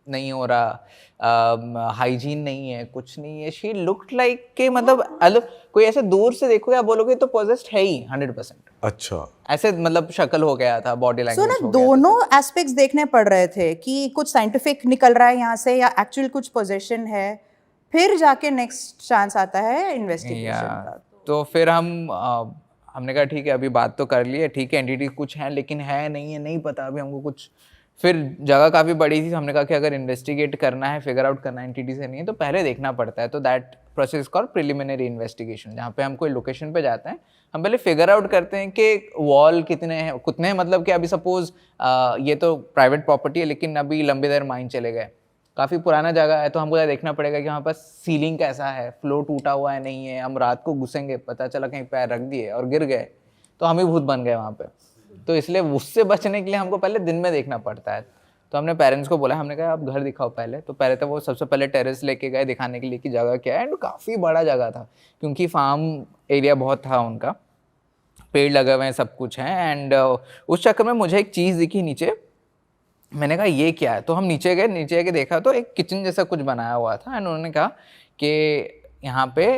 नहीं हो रहा, हाइजीन नहीं है, कुछ नहीं है। शी लुक्ड लाइक के मतलब कोई ऐसे दूर से देखो या बोलोगे तो पोजेस्ड है ही 100%। अच्छा, ऐसे मतलब शक्ल हो गया था, बॉडी लैंग्वेज ना दोनों एस्पेक्ट्स देखने पड़ रहे थे कि कुछ साइंटिफिक निकल रहा है यहाँ से या एक्चुअल कुछ पोजेशन है, फिर जाके नेक्स्ट चांस आता है इन्वेस्टिगेशन का। तो फिर हमने कहा ठीक है, अभी बात तो कर ली है, ठीक है एंटिटी कुछ है, लेकिन है नहीं है नहीं पता अभी हमको कुछ। फिर जगह काफ़ी बड़ी थी, हमने कहा कि अगर इन्वेस्टिगेट करना है, फिगर आउट करना है एंटिटी से नहीं है, तो पहले देखना पड़ता है। तो that process called preliminary investigation, जहाँ पे हम कोई लोकेशन पे जाते हैं, हम पहले फिगर आउट करते हैं कि वॉल कितने हैं, मतलब कि अभी सपोज ये तो प्राइवेट प्रॉपर्टी है, लेकिन अभी लंबी देर माइन चले गए, काफ़ी पुराना जगह है, तो हमको देखना पड़ेगा कि वहाँ पर सीलिंग कैसा है, फ्लोर टूटा हुआ है नहीं है। हम रात को घुसेंगे, पता चला कहीं पैर रख दिए और गिर गए तो हम ही भूत बन गए वहाँ पे। तो इसलिए उससे बचने के लिए हमको पहले दिन में देखना पड़ता है। तो हमने पेरेंट्स को बोला, हमने कहा आप घर दिखाओ पहले। तो पहले तो वो सबसे पहले टेरेस लेके गए दिखाने के लिए कि जगह क्या है, एंड काफ़ी बड़ा जगह था क्योंकि फार्म एरिया बहुत था उनका, पेड़ लगे हुए हैं, सब कुछ है। एंड उस चक्कर में मुझे एक चीज़ दिखी नीचे, मैंने कहा ये क्या है। तो हम नीचे गए देखा तो एक किचन जैसा कुछ बनाया हुआ था। एंड उन्होंने कहा कि यहाँ पे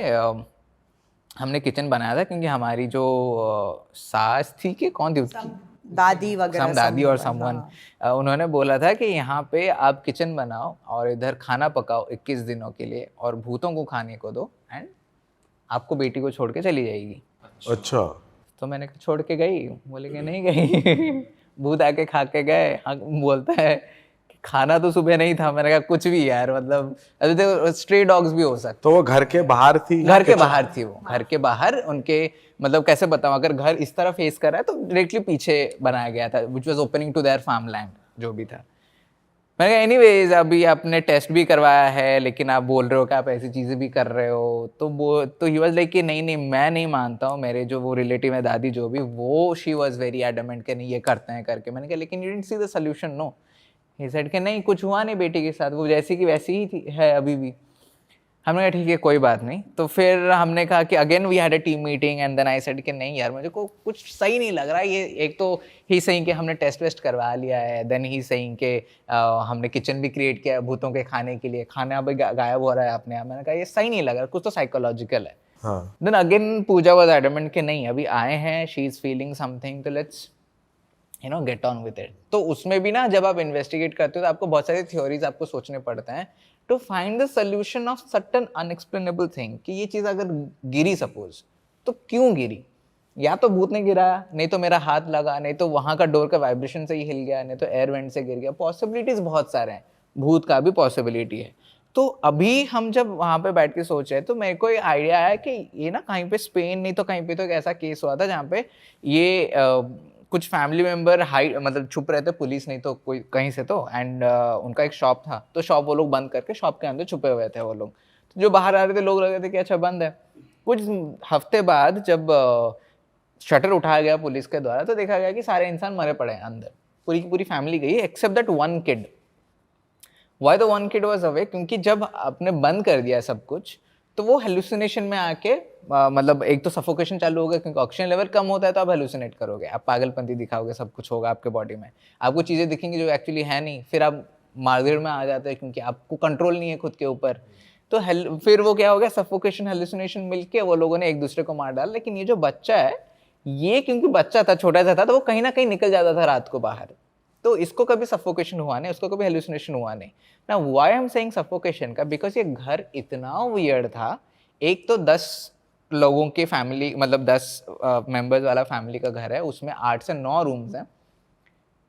हमने किचन बनाया था क्योंकि हमारी जो सास थी कि कौन थी उसकी दादी वगैरह, दादी और समवन, उन्होंने बोला था कि यहाँ पे आप किचन बनाओ और इधर खाना पकाओ 21 दिनों के लिए और भूतों को खाने को दो, एंड आपको बेटी को छोड़ के चली जाएगी। अच्छा। तो मैंने छोड़ के गई, बोले कि नहीं गई। भूत आके खा के गए। बोलता है खाना तो सुबह नहीं था। मैंने कहा कुछ भी यार, मतलब अभी तो स्ट्रे डॉग्स भी हो सकते। तो वो घर के बाहर थी? घर के बाहर थी वो, घर के बाहर उनके, मतलब कैसे बताऊं, अगर घर इस तरह फेस कर रहा है तो डायरेक्टली पीछे बनाया गया था, which was opening to their farm land, जो भी था। मैंने कहा एनीवेज अभी आपने टेस्ट भी करवाया है लेकिन आप बोल रहे हो कि आप ऐसी चीज़ें भी कर रहे हो, तो वो तो ही वाज लाइक कि नहीं नहीं मैं नहीं मानता हूँ। मेरे जो वो रिलेटिव है दादी जो भी, वो शी वाज वेरी एडमेंट कि नहीं ये करते हैं करके। मैंने कहा लेकिन you didn't see the solution no. He said कि नहीं कुछ हुआ नहीं बेटी के साथ, वो जैसी की वैसी ही थी है अभी भी। हमने कहा ठीक है कोई बात नहीं। तो फिर हमने कहा कि again we had a team meeting and then I said कि नहीं यार मुझे को कुछ सही नहीं लग रहा ये। एक तो ही सही कि हमने टेस्ट वेस्ट करवा लिया है, देन ही सही कि हमने किचन भी क्रिएट किया है भूतों के खाने के लिए, खाना अभी गायब हो रहा है अपने आप। मैंने कहा ये सही नहीं लग रहा, कुछ तो साइकोलॉजिकल है। हाँ then again Puja was adamant कि नहीं अभी आए हैं, शी इज फीलिंग समथिंग तो let's you know get on with it. तो उसमें भी ना जब आप इन्वेस्टिगेट करते हो तो आपको बहुत सारी थ्योरीज आपको सोचने पड़ते हैं to find the solution of certain unexplainable thing कि ये चीज़ अगर गिरी सपोज तो क्यों गिरी। या तो भूत ने गिराया, नहीं तो मेरा हाथ लगा, नहीं तो वहाँ का डोर का वाइब्रेशन से ही हिल गया, नहीं तो एयर वेंट से गिर गया। पॉसिबिलिटीज बहुत सारे हैं, भूत का भी पॉसिबिलिटी है। तो अभी हम जब वहाँ पे बैठ के सोच रहे तो मेरे को ये आइडिया आया कि ये ना कहीं पे स्पेन नहीं तो कहीं पे तो एक ऐसा केस हुआ था जहाँ पे ये कुछ फैमिली मेंबर हाइड मतलब छुप रहे थे, पुलिस नहीं तो कोई कहीं से तो, एंड उनका एक शॉप था तो शॉप वो लोग बंद करके शॉप के अंदर छुपे हुए थे वो लोग। तो जो बाहर आ रहे थे लोग लग रहे थे कि अच्छा बंद है। कुछ हफ्ते बाद जब शटर उठाया गया पुलिस के द्वारा तो देखा गया कि सारे इंसान मरे पड़े हैं अंदर, पूरी की पूरी फैमिली गई except that one kid. Why the one kid was away, क्योंकि जब आपने बंद कर दिया सब कुछ तो वो हेलुसिनेशन में आके मतलब एक तो सफोकेशन चालू होगा क्योंकि ऑक्सीजन लेवल कम होता है तो आप हेलुसिनेट करोगे, आप पागलपंती दिखाओगे, सब कुछ होगा आपके बॉडी में, आपको चीज़ें दिखेंगी जो एक्चुअली है नहीं, फिर आप मार्गेट में आ जाते हैं क्योंकि आपको कंट्रोल नहीं है खुद के ऊपर। तो फिर वो क्या हो गया, सफोकेशन हेलुसिनेशन मिलके वो लोगों ने एक दूसरे को मार डाला। लेकिन ये जो बच्चा है ये क्योंकि बच्चा था, छोटा सा था, तो वो कहीं ना कहीं निकल जाता था रात को बाहर, तो इसको कभी सफोकेशन हुआ नहीं, उसको कभी हेलुसिनेशन हुआ नहीं ना। Why I am saying suffocation का, बिकॉज ये घर इतना वियर्ड था। एक तो 10 लोगों की फैमिली मतलब 10 मेंबर्स वाला फैमिली का घर है, उसमें 8 से 9 रूम्स हैं,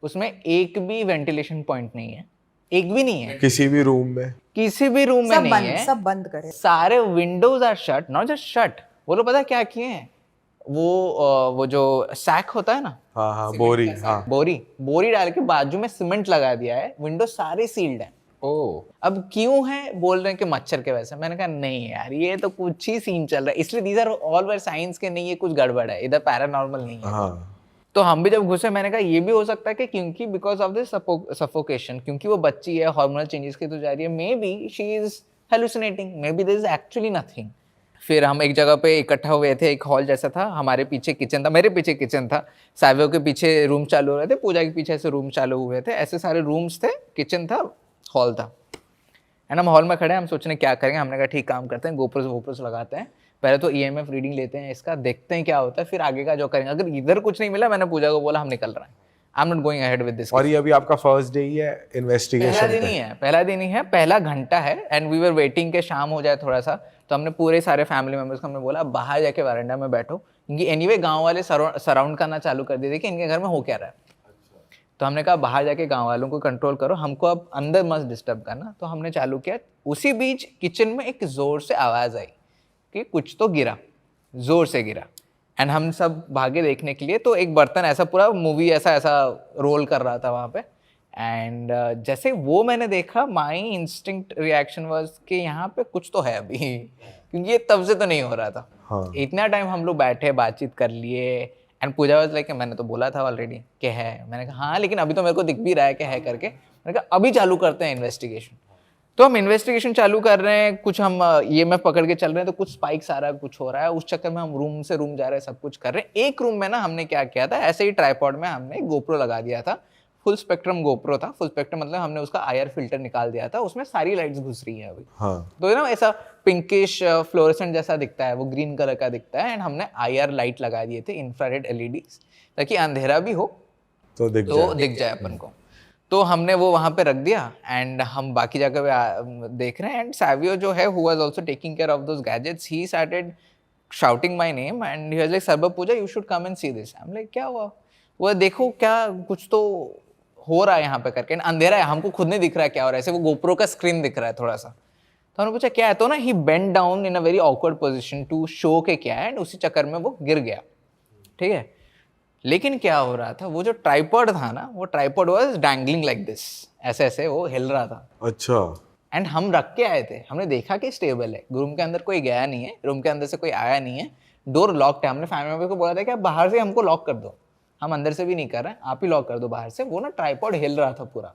उसमें एक भी वेंटिलेशन पॉइंट नहीं है, एक भी नहीं है किसी भी रूम में, किसी भी रूम में सब नहीं बंद, है। सब बंद करे। सारे windows are shut, not just shut, वो लोग पता क्या किए हैं, वो जो सैक होता है ना, हाँ हाँ बोरी, हाँ बोरी डाल के बाजू में सीमेंट लगा दिया है, विंडो सारे सील्ड है। ओ अब क्यों है, बोल रहे हैं कि मच्छर के वजह से। मैंने कहा नहीं यार ये तो कुछ ही सीन चल रहा है, इसलिए these are all where science के नहीं, ये कुछ गड़बड़ है, इधर पैरानॉर्मल नहीं है। हाँ तो हम भी जब घुसे मैंने कहा ये भी हो सकता है कि क्योंकि बिकॉज ऑफ दिस सफोकेशन, क्योंकि वो बच्ची है, हार्मोनल चेंजेस की तो जा रही है, may be she is hallucinating, may be this is actually nothing. फिर हम एक जगह पे इकट्ठा हुए थे, एक हॉल जैसा था, हमारे पीछे किचन था, मेरे पीछे किचन था, सावियो के पीछे रूम चालू हो रहे थे, पूजा के पीछे ऐसे रूम चालू हुए थे, ऐसे सारे रूम्स थे, किचन था, हॉल था। एंड हम हॉल में खड़े हैं, हम सोचने क्या करेंगे। हमने कहा ठीक काम करते हैं, गोप्रोस लगाते हैं, पहले तो EMF रीडिंग लेते हैं इसका, देखते हैं क्या होता है, फिर आगे का जो करेंगे। अगर इधर कुछ नहीं मिला, मैंने पूजा को बोला हम निकल रहे हैं, I am not going ahead with this. और ये अभी आपका फर्स्ट डे ही है इन्वेस्टिगेशन पहला दिन ही है, पहला दिन ही है, पहला घंटा है, एंड वी वर वेटिंग के शाम हो जाए थोड़ा सा। तो हमने पूरे सारे फैमिली मेंबर्स को हमने बोला बाहर जाके वरांडा में बैठो, क्योंकि एनीवे गांव वाले सराउंड करना चालू कर दिए थे कि इनके घर में हो क्या रहा है। तो हमने कहा बाहर जाके गांव वालों को कंट्रोल करो, हमको अब अंदर मत डिस्टर्ब करना। तो हमने चालू किया। उसी बीच किचन में एक जोर से आवाज़ आई कि कुछ तो गिरा, जोर से गिरा, एंड हम सब भागे देखने के लिए। तो एक बर्तन ऐसा पूरा मूवी ऐसा रोल कर रहा था वहाँ पे, एंड जैसे वो मैंने देखा, माई इंस्टिंक्ट रिएक्शन वाज कि यहाँ पे कुछ तो है अभी, क्योंकि ये तब से तो नहीं हो रहा था। हाँ। इतना टाइम हम लोग बैठे, बातचीत कर लिए, एंड पूजा वाज लाइक मैंने तो बोला था ऑलरेडी कि है। मैंने कहा हाँ लेकिन अभी तो मेरे को दिख भी रहा है कि है करके। मैंने कहा अभी चालू करते हैं इन्वेस्टिगेशन। तो हम इन्वेस्टिगेशन चालू कर रहे हैं, कुछ हम EMF पकड़ के चल रहे हैं, तो कुछ स्पाइक्स आ रहा है, कुछ हो रहा है। उस चक्कर में हम रूम से रूम जा रहे हैं, सब कुछ कर रहे हैं। एक रूम में ना हमने क्या किया था, ऐसे ही ट्राइपॉड में हमने गोप्रो लगा दिया था, फुल स्पेक्ट्रम गोप्रो था। फुल स्पेक्ट्रम मतलब हमने उसका IR फिल्टर निकाल दिया था, उसमें सारी लाइट्स घुस रही हैं अभी। हाँ। तो ना ऐसा पिंकिश फ्लोरेसेंट जैसा दिखता है, वो ग्रीन कलर का दिखता है। एंड हमने IR लाइट लगा दिए थे, इंफ्रारेड LEDs, ताकि अंधेरा भी हो तो दिख जाए अपन को। तो हमने वो वहाँ पे रख दिया, एंड हम बाकी जगह पे देख रहे हैं। एंड सावियो जो है, who was also taking care of those gadgets, he started shouting my name and he was like सर्व Puja you should come and see this. I am like क्या हुआ? वो देखो क्या कुछ तो हो रहा है यहाँ पे करके। अंधेरा है, हमको खुद नहीं दिख रहा है क्या हो रहा है, ऐसे वो गोप्रो का स्क्रीन दिख रहा है थोड़ा सा। तो हमने पूछा क्या है, तो ना ही bend down in a very awkward position to show के क्या है, एंड उसी चक्कर में वो गिर गया। ठीक है, लेकिन क्या हो रहा था, वो जो ट्राइपॉड था ना, वो tripod was dangling like this, ऐसे ऐसे वो हिल रहा था। अच्छा। एंड हम रख के आए थे, हमने देखा कि स्टेबल है, रूम के अंदर कोई गया नहीं है, रूम के अंदर से कोई आया नहीं है, डोर लॉक्ड है। हमने फैमिली मेंबर को बोला था कि आप बाहर से हमको लॉक कर दो, हम अंदर से भी नहीं कर रहे हैं, आप ही लॉक कर दो बाहर से। वो ना ट्राइपॉड हिल रहा था पूरा,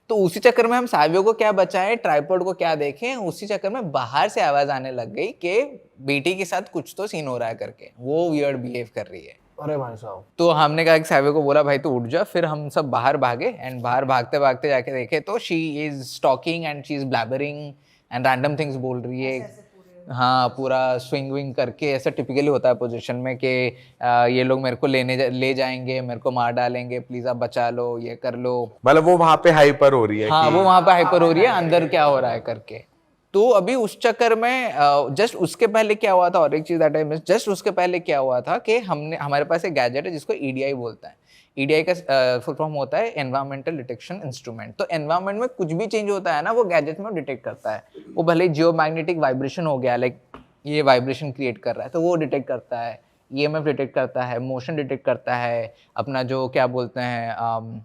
तो उसी चक्कर में हम सावियो को क्या बचाएं, ट्राइपॉड को क्या देखें, उसी चक्कर में बाहर से आवाज आने लग गई कि बेटी के साथ कुछ तो सीन हो रहा है करके, वो वियर्ड बिहेव कर रही है। अरे भाई साहब। तो हमने कहा कि सावियो को बोला भाई तू उठ जा, फिर हम सब बाहर भागे एंड बाहर भागते भागते जाके देखे तो she is talking and she is blabbering and random things बोल रही है। हाँ, पूरा स्विंग विंग करके, ऐसा टिपिकली होता है पोजीशन में कि ये लोग मेरे को ले जाएंगे, मेरे को मार डालेंगे, प्लीज आप बचा लो, ये कर लो। मतलब वो वहां पे हाइपर हो रही है हाँ, कि वो वहां पे हाइपर हो रही है, अंदर क्या हो रहा है करके। तो अभी उस चक्कर में जस्ट उसके पहले क्या हुआ था, और एक चीज दैट आई मिस, जस्ट उसके पहले क्या हुआ था कि हमारे पास एक गैजेट है जिसको ईडीआई बोलता है। ईडीआई का फुल फॉर्म होता है एनवायरमेंटल डिटेक्शन इंस्ट्रूमेंट। तो एनवायरमेंट में कुछ भी चेंज होता है ना, वो गैजेट में डिटेक्ट करता है। वो भले ही जियोमैग्नेटिक वाइब्रेशन हो गया, लाइक ये वाइब्रेशन क्रिएट कर रहा है, तो वो डिटेक्ट करता है, ईएमएफ डिटेक्ट करता है, मोशन डिटेक्ट करता है, अपना जो क्या बोलते हैं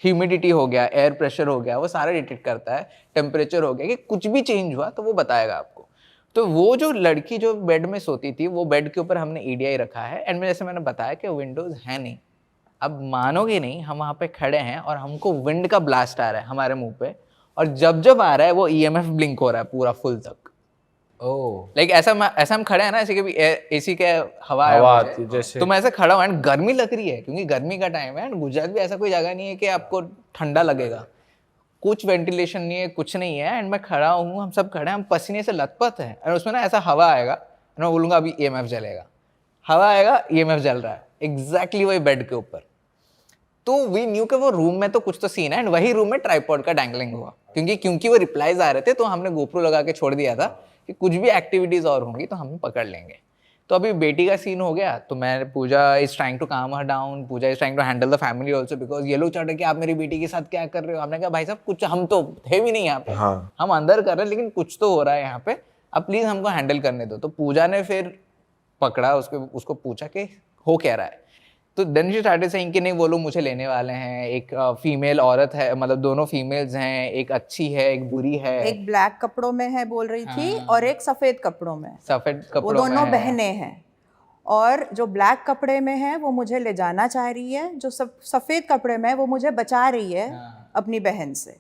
ह्यूमिडिटी हो गया, एयर प्रेशर हो गया, वो सारा डिटेक्ट करता है, टेम्परेचर हो गया, कि कुछ भी चेंज हुआ तो वो बताएगा आपको। तो वो जो लड़की जो बेड में सोती थी, वो बेड के ऊपर हमने ईडीआई रखा है। एंड जैसे मैंने बताया कि विंडोज है नहीं। अब मानोगे नहीं, हम वहाँ पे खड़े हैं और हमको विंड का ब्लास्ट आ रहा है हमारे मुंह पे, और जब जब आ रहा है वो ईएमएफ ब्लिंक हो रहा है पूरा फुल तक। ओह, लाइक ऐसा हम खड़े हैं ना, ऐसे कि भी एसी के हवा आती जैसे। तो मैं ऐसे खड़ा हूँ एंड गर्मी लग रही है, क्योंकि गर्मी का टाइम है एंड गुजरात भी ऐसा कोई जगह नहीं है कि आपको ठंडा लगेगा, कुछ वेंटिलेशन नहीं है, कुछ नहीं है। एंड मैं खड़ा हूँ, हम सब खड़े हैं, हम पसीने से लथपथ हैं, और उसमें ना ऐसा हवा आएगा, मैं बोलूँगा अभी ईएमएफ जलेगा, हवा आएगा, ईएमएफ जल रहा है एग्जैक्टली वही बेड के ऊपर। तो वी न्यू कि वो रूम में तो कुछ तो सीन है, एंड वही रूम में ट्राइपॉड का डैंगलिंग हुआ, क्योंकि वो रिप्लाईज आ रहे थे, तो हमने गोप्रो लगा के छोड़ दिया था कि कुछ भी एक्टिविटीज और होंगी तो हम पकड़ लेंगे। तो अभी बेटी का सीन हो गया, तो मैं, पूजा is trying to calm her down, Puja is trying to handle the family also, because ये लोग चाहते कि आप मेरी बेटी के साथ क्या कर रहे हो। हमने कहा भाई साहब कुछ, हम तो थे भी नहीं यहाँ पे, हाँ। हम अंदर कर रहे हैं, लेकिन कुछ तो हो रहा है यहाँ पे, अब प्लीज हमको हैंडल करने दो। तो पूजा ने फिर पकड़ा उसको पूछा कि हो क्या रहा है। तो देन शी स्टार्टेड सेइंग कि नहीं, वो लोग मुझे लेने वाले हैं, एक फीमेल औरत है, मतलब दोनों फीमेल्स हैं, एक अच्छी है एक बुरी है, एक ब्लैक कपड़ों में है बोल रही थी, और एक सफेद कपड़ों में। सफेद वो कपड़ों में दोनों है। बहनें हैं, और जो ब्लैक कपड़े में है वो मुझे ले जाना चाह रही है, जो सफेद कपड़े में है वो मुझे बचा रही है अपनी बहन से।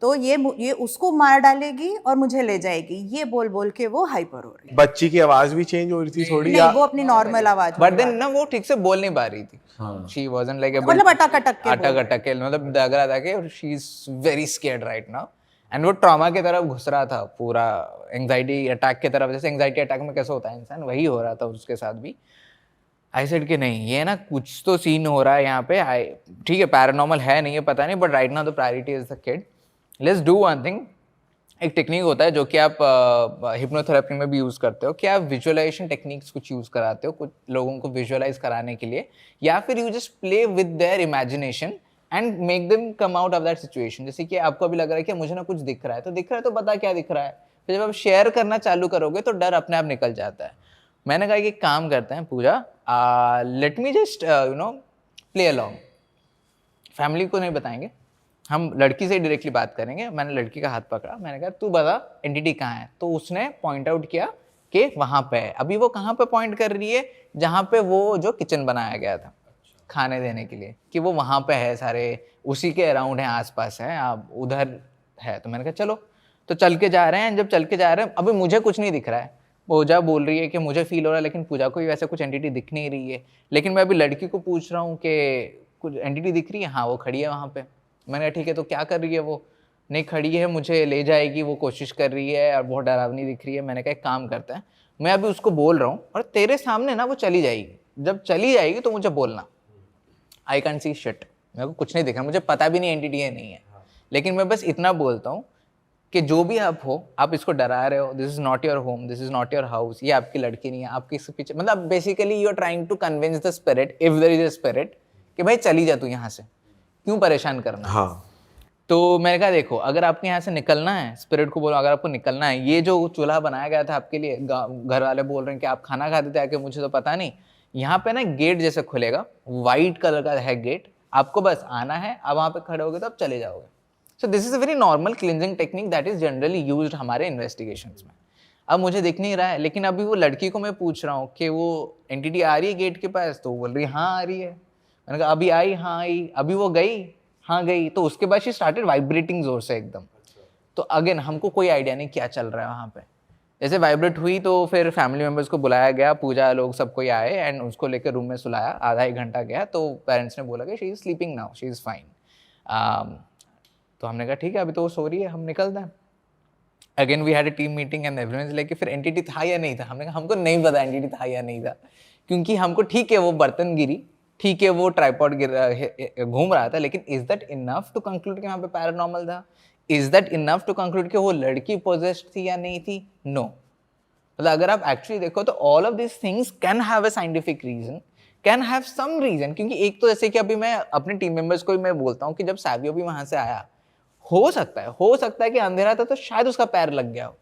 तो ये उसको मार डालेगी और मुझे ले जाएगी, ये बोल बोल के वो हाइपर हो रही है। बच्ची की आवाज भी चेंज हो रही थी थोड़ी, नहीं, या वो अपनी नॉर्मल आवाज बट में देन बात- ना वो ठीक से बोल नहीं पा रही थी, शी वाजंट लाइक मतलब अटक अटक के बोल अटक के, मतलब लग रहा था कि she is very scared right now, and वो ट्रॉमा की तरफ घुस रहा था पूरा, एंग्जाइटी अटैक की तरफ। जैसे एंग्जाइटी अटैक में कैसे होता है इंसान, वही हो रहा था उसके साथ भी। आई सेड कि नहीं, ये ना कुछ तो सीन हो रहा है यहाँ पे, ठीक है पैरानॉर्मल है नहीं है पता नहीं, but right now the priority is the kid, let's do one thing. एक टेक्निक होता है जो कि आप हिप्नोथेरेपी में भी यूज़ करते हो, कि आप विजुअलाइजेशन टेक्निक्स कुछ यूज़ कराते हो कुछ लोगों को विजुअलाइज कराने के लिए, या फिर you just play with their imagination and make them come out of that situation. जैसे कि आपको अभी लग रहा है कि मुझे ना कुछ दिख रहा है, तो दिख रहा है तो बता क्या दिख रहा है, फिर जब आप शेयर करना चालू करोगे तो डर अपने आप निकल जाता है। मैंने कहा कि काम करते हैं Pooja, let me just play along, family को नहीं बताएंगे, हम लड़की से डायरेक्टली बात करेंगे। मैंने लड़की का हाथ पकड़ा, मैंने कहा तू बता एंटिटी कहाँ है, तो उसने पॉइंट आउट किया कि वहाँ पे है। अभी वो कहाँ पे पॉइंट कर रही है, जहाँ पे वो जो किचन बनाया गया था खाने देने के लिए, कि वो वहाँ पे है, सारे उसी के अराउंड हैं, आसपास है, आप उधर है। तो मैंने कहा चलो, तो चल के जा रहे हैं। जब चल के जा रहे हैं, अभी मुझे कुछ नहीं दिख रहा है, पूजा बोल रही है कि मुझे फील हो रहा है, लेकिन पूजा को भी वैसे कुछ एंटिटी दिख नहीं रही है। लेकिन मैं अभी लड़की को पूछ रहा हूँ कि कुछ एंटिटी दिख रही है, हाँ वो खड़ी है वहाँ पे। मैंने कहा ठीक है, तो क्या कर रही है वो, नहीं खड़ी है, मुझे ले जाएगी, वो कोशिश कर रही है और बहुत डरावनी दिख रही है। मैंने कहा एक काम करते हैं, मैं अभी उसको बोल रहा हूँ और तेरे सामने ना वो चली जाएगी, जब चली जाएगी तो मुझे बोलना। आई कैन सी शिट, मेरे को कुछ नहीं दिख रहा, मुझे पता भी नहीं एंटिटी है नहीं है, लेकिन मैं बस इतना बोलता हूँ कि जो भी आप हो, आप इसको डरा रहे हो, this is not your home, this is not your house, ये आपकी लड़की नहीं है, आपके इसके पीछे, मतलब basically you are trying to convince the spirit, if there is a spirit, कि भाई चली जा तू यहाँ से, क्यों परेशान करना। हाँ। तो मैंने कहा देखो, अगर आपके यहाँ से निकलना है, स्पिरिट को बोलो अगर आपको निकलना है, ये जो चूल्हा बनाया गया था आपके लिए, घर वाले बोल रहे हैं कि आप खाना खाते थे आके, मुझे तो पता नहीं, यहाँ पे ना गेट जैसे खुलेगा, वाइट कलर का है गेट, आपको बस आना है, आप वहाँ पे खड़े होगे तो आप चले जाओगे। So this is a very normal cleansing technique that is generally used हमारे इन्वेस्टिगेशंस में। अब मुझे दिख नहीं रहा है, लेकिन अभी वो लड़की को मैं पूछ रहा हूँ कि वो एंटिटी आ रही है गेट के पास, तो वो बोल रही हाँ आ रही है। मैंने कहा अभी आई, हाँ आई। अभी वो गई, हाँ गई। तो उसके बाद शी स्टार्टेड वाइब्रेटिंग जोर से एकदम। तो अगेन हमको कोई आइडिया नहीं क्या चल रहा है वहाँ पे। जैसे वाइब्रेट हुई तो फिर फैमिली मेम्बर्स को बुलाया गया, पूजा लोग सब कोई आए एंड उसको लेकर रूम में सुलाया। आधा एक घंटा गया तो पेरेंट्स ने बोला कि she is sleeping now, she is fine. तो हमने कहा ठीक है, अभी तो वो सो रही है, हम निकलते हैं। Again we had a team meeting and everyone is like फिर एंटिटी था या नहीं था। हमने कहा हमको नहीं पता एंटिटी था या नहीं था, क्योंकि हमको ठीक है वो बर्तन गिरी, ठीक है वो ट्राइपॉड घूम रहा था, लेकिन is that enough to conclude कि वहाँ पे पैरानॉर्मल था? Is that enough to conclude कि वो लड़की पोजेस्ड थी या नहीं थी? नो। मतलब अगर आप एक्चुअली देखो तो all of this things can have a scientific reason, can have some reason. क्योंकि एक तो जैसे कि अभी मैं अपने टीम मेंबर्स को भी मैं बोलता हूँ कि जब सैवियो भी वहां से आया, हो सकता है कि अंधेरा था तो शायद उसका पैर लग गया हो।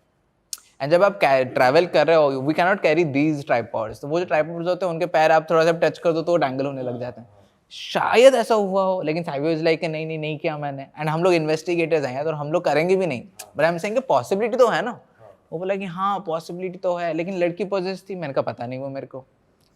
एंड जब आप ट्रैवल कर रहे हो, we can not carry these tripods, तो वो जो ट्राइपॉड्स होते हैं उनके पैर आप थोड़ा सा टच कर दो तो वो डैंगल होने लग जाते हैं। शायद ऐसा हुआ हो, लेकिन सैवियो इज लाइक नहीं किया मैंने। एंड हम लोग इन्वेस्टिगेटर्स हैं और हम लोग करेंगे भी नहीं, but I am saying possibility तो है ना। वो बोला कि हाँ पॉसिबिलिटी तो है, लेकिन लड़की पोजेस थी। मैंने कहा पता नहीं वो मेरे को।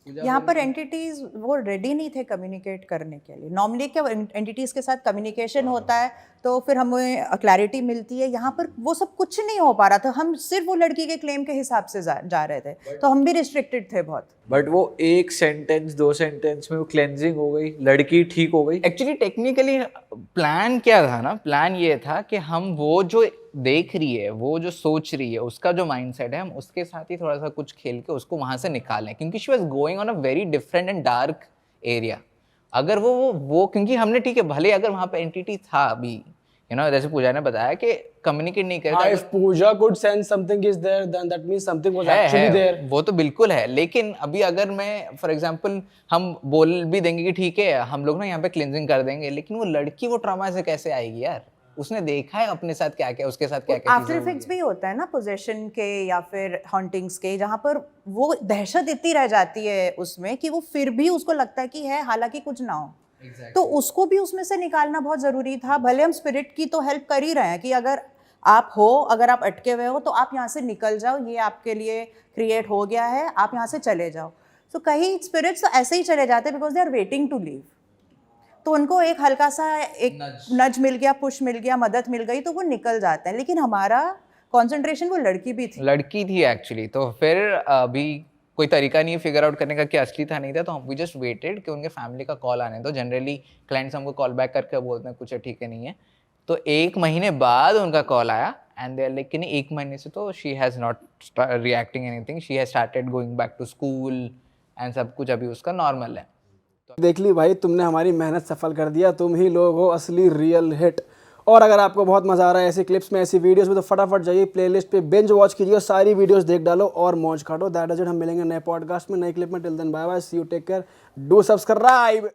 यहाँ पर एंटिटीज वो रेडी नहीं थे कम्युनिकेट करने के लिए। नॉर्मली क्या एंटिटीज के साथ कम्युनिकेशन होता है तो फिर हमें क्लैरिटी मिलती है। यहाँ पर वो सब कुछ नहीं हो पा रहा था। हम सिर्फ वो लड़की के क्लेम के हिसाब से जा रहे थे, तो हम भी रिस्ट्रिक्टेड थे बहुत। बट वो एक सेंटेंस 2 सेंटेंस में वो क्लेंजिंग हो गई, लड़की ठीक हो गई। एक्चुअली टेक्निकली प्लान क्या था ना, प्लान ये था कि हम वो जो देख रही है, वो जो सोच रही है, उसका जो माइंडसेट है, हम उसके साथ ही थोड़ा सा कुछ खेल के उसको वहां से निकालें, क्योंकि she was going on a very different and dark area. अगर वो क्योंकि हमने ठीक है भले अगर वहां पे एंटिटी था अभी, जैसे पूजा ने बताया कि कम्युनिकेट नहीं करता। if Pooja could sense something is there, then that means something was actually there. वो तो बिल्कुल है, लेकिन अभी अगर मैं फॉर एग्जांपल हम बोल भी देंगे कि ठीक है हम लोग ना यहाँ पे क्लिनजिंग कर देंगे, लेकिन वो लड़की वो ट्रॉमा से कैसे आएगी यार? उसने देखा है अपने साथ क्या क्या, उसके साथ क्या क्या आफ्टर इफेक्ट्स भी होता है ना पोजेशन के या फिर हॉन्टिंग्स के, जहाँ पर वो दहशत इतनी रह जाती है उसमें कि वो फिर भी उसको लगता है कि है, हालांकि कुछ ना हो। तो उसको भी उसमें से निकालना बहुत ज़रूरी था। भले हम स्पिरिट की तो हेल्प कर ही रहे हैं कि अगर आप अटके हुए हो तो आप यहाँ से निकल जाओ, ये आपके लिए क्रिएट हो गया है, आप यहाँ से चले जाओ। तो कई स्पिरिट्स ऐसे ही चले जाते हैं because they are waiting to leave. तो उनको एक हल्का सा एक नज मिल गया, पुश मिल गया, मदद मिल गई तो वो निकल जाते हैं। लेकिन हमारा कंसंट्रेशन वो लड़की थी एक्चुअली। तो फिर अभी कोई तरीका नहीं है फिगर आउट करने का कि असली था नहीं था, तो हम वी जस्ट वेटेड कि उनके फैमिली का कॉल आने दो। जनरली क्लाइंट्स हमको कॉल बैक करके बोलते हैं कुछ है ठीक है नहीं है। तो 1 महीने बाद उनका कॉल आया एंड दे आर लाइक कि नहीं 1 महीने से तो she has not reacting anything, she has started going back to school and सब कुछ अभी उसका नॉर्मल है। देख ली भाई, तुमने हमारी मेहनत सफल कर दिया। तुम ही लोग हो असली रियल हिट। और अगर आपको बहुत मज़ा आ रहा है ऐसी क्लिप्स में, ऐसी वीडियोस में, तो फटाफट जाइए प्लेलिस्ट पे बिंज वॉच कीजिए, सारी वीडियोस देख डालो और मौज काटो। That is it. हम मिलेंगे नए पॉडकास्ट में, नए क्लिप में। Till then bye bye, see you, take care, do subscribe.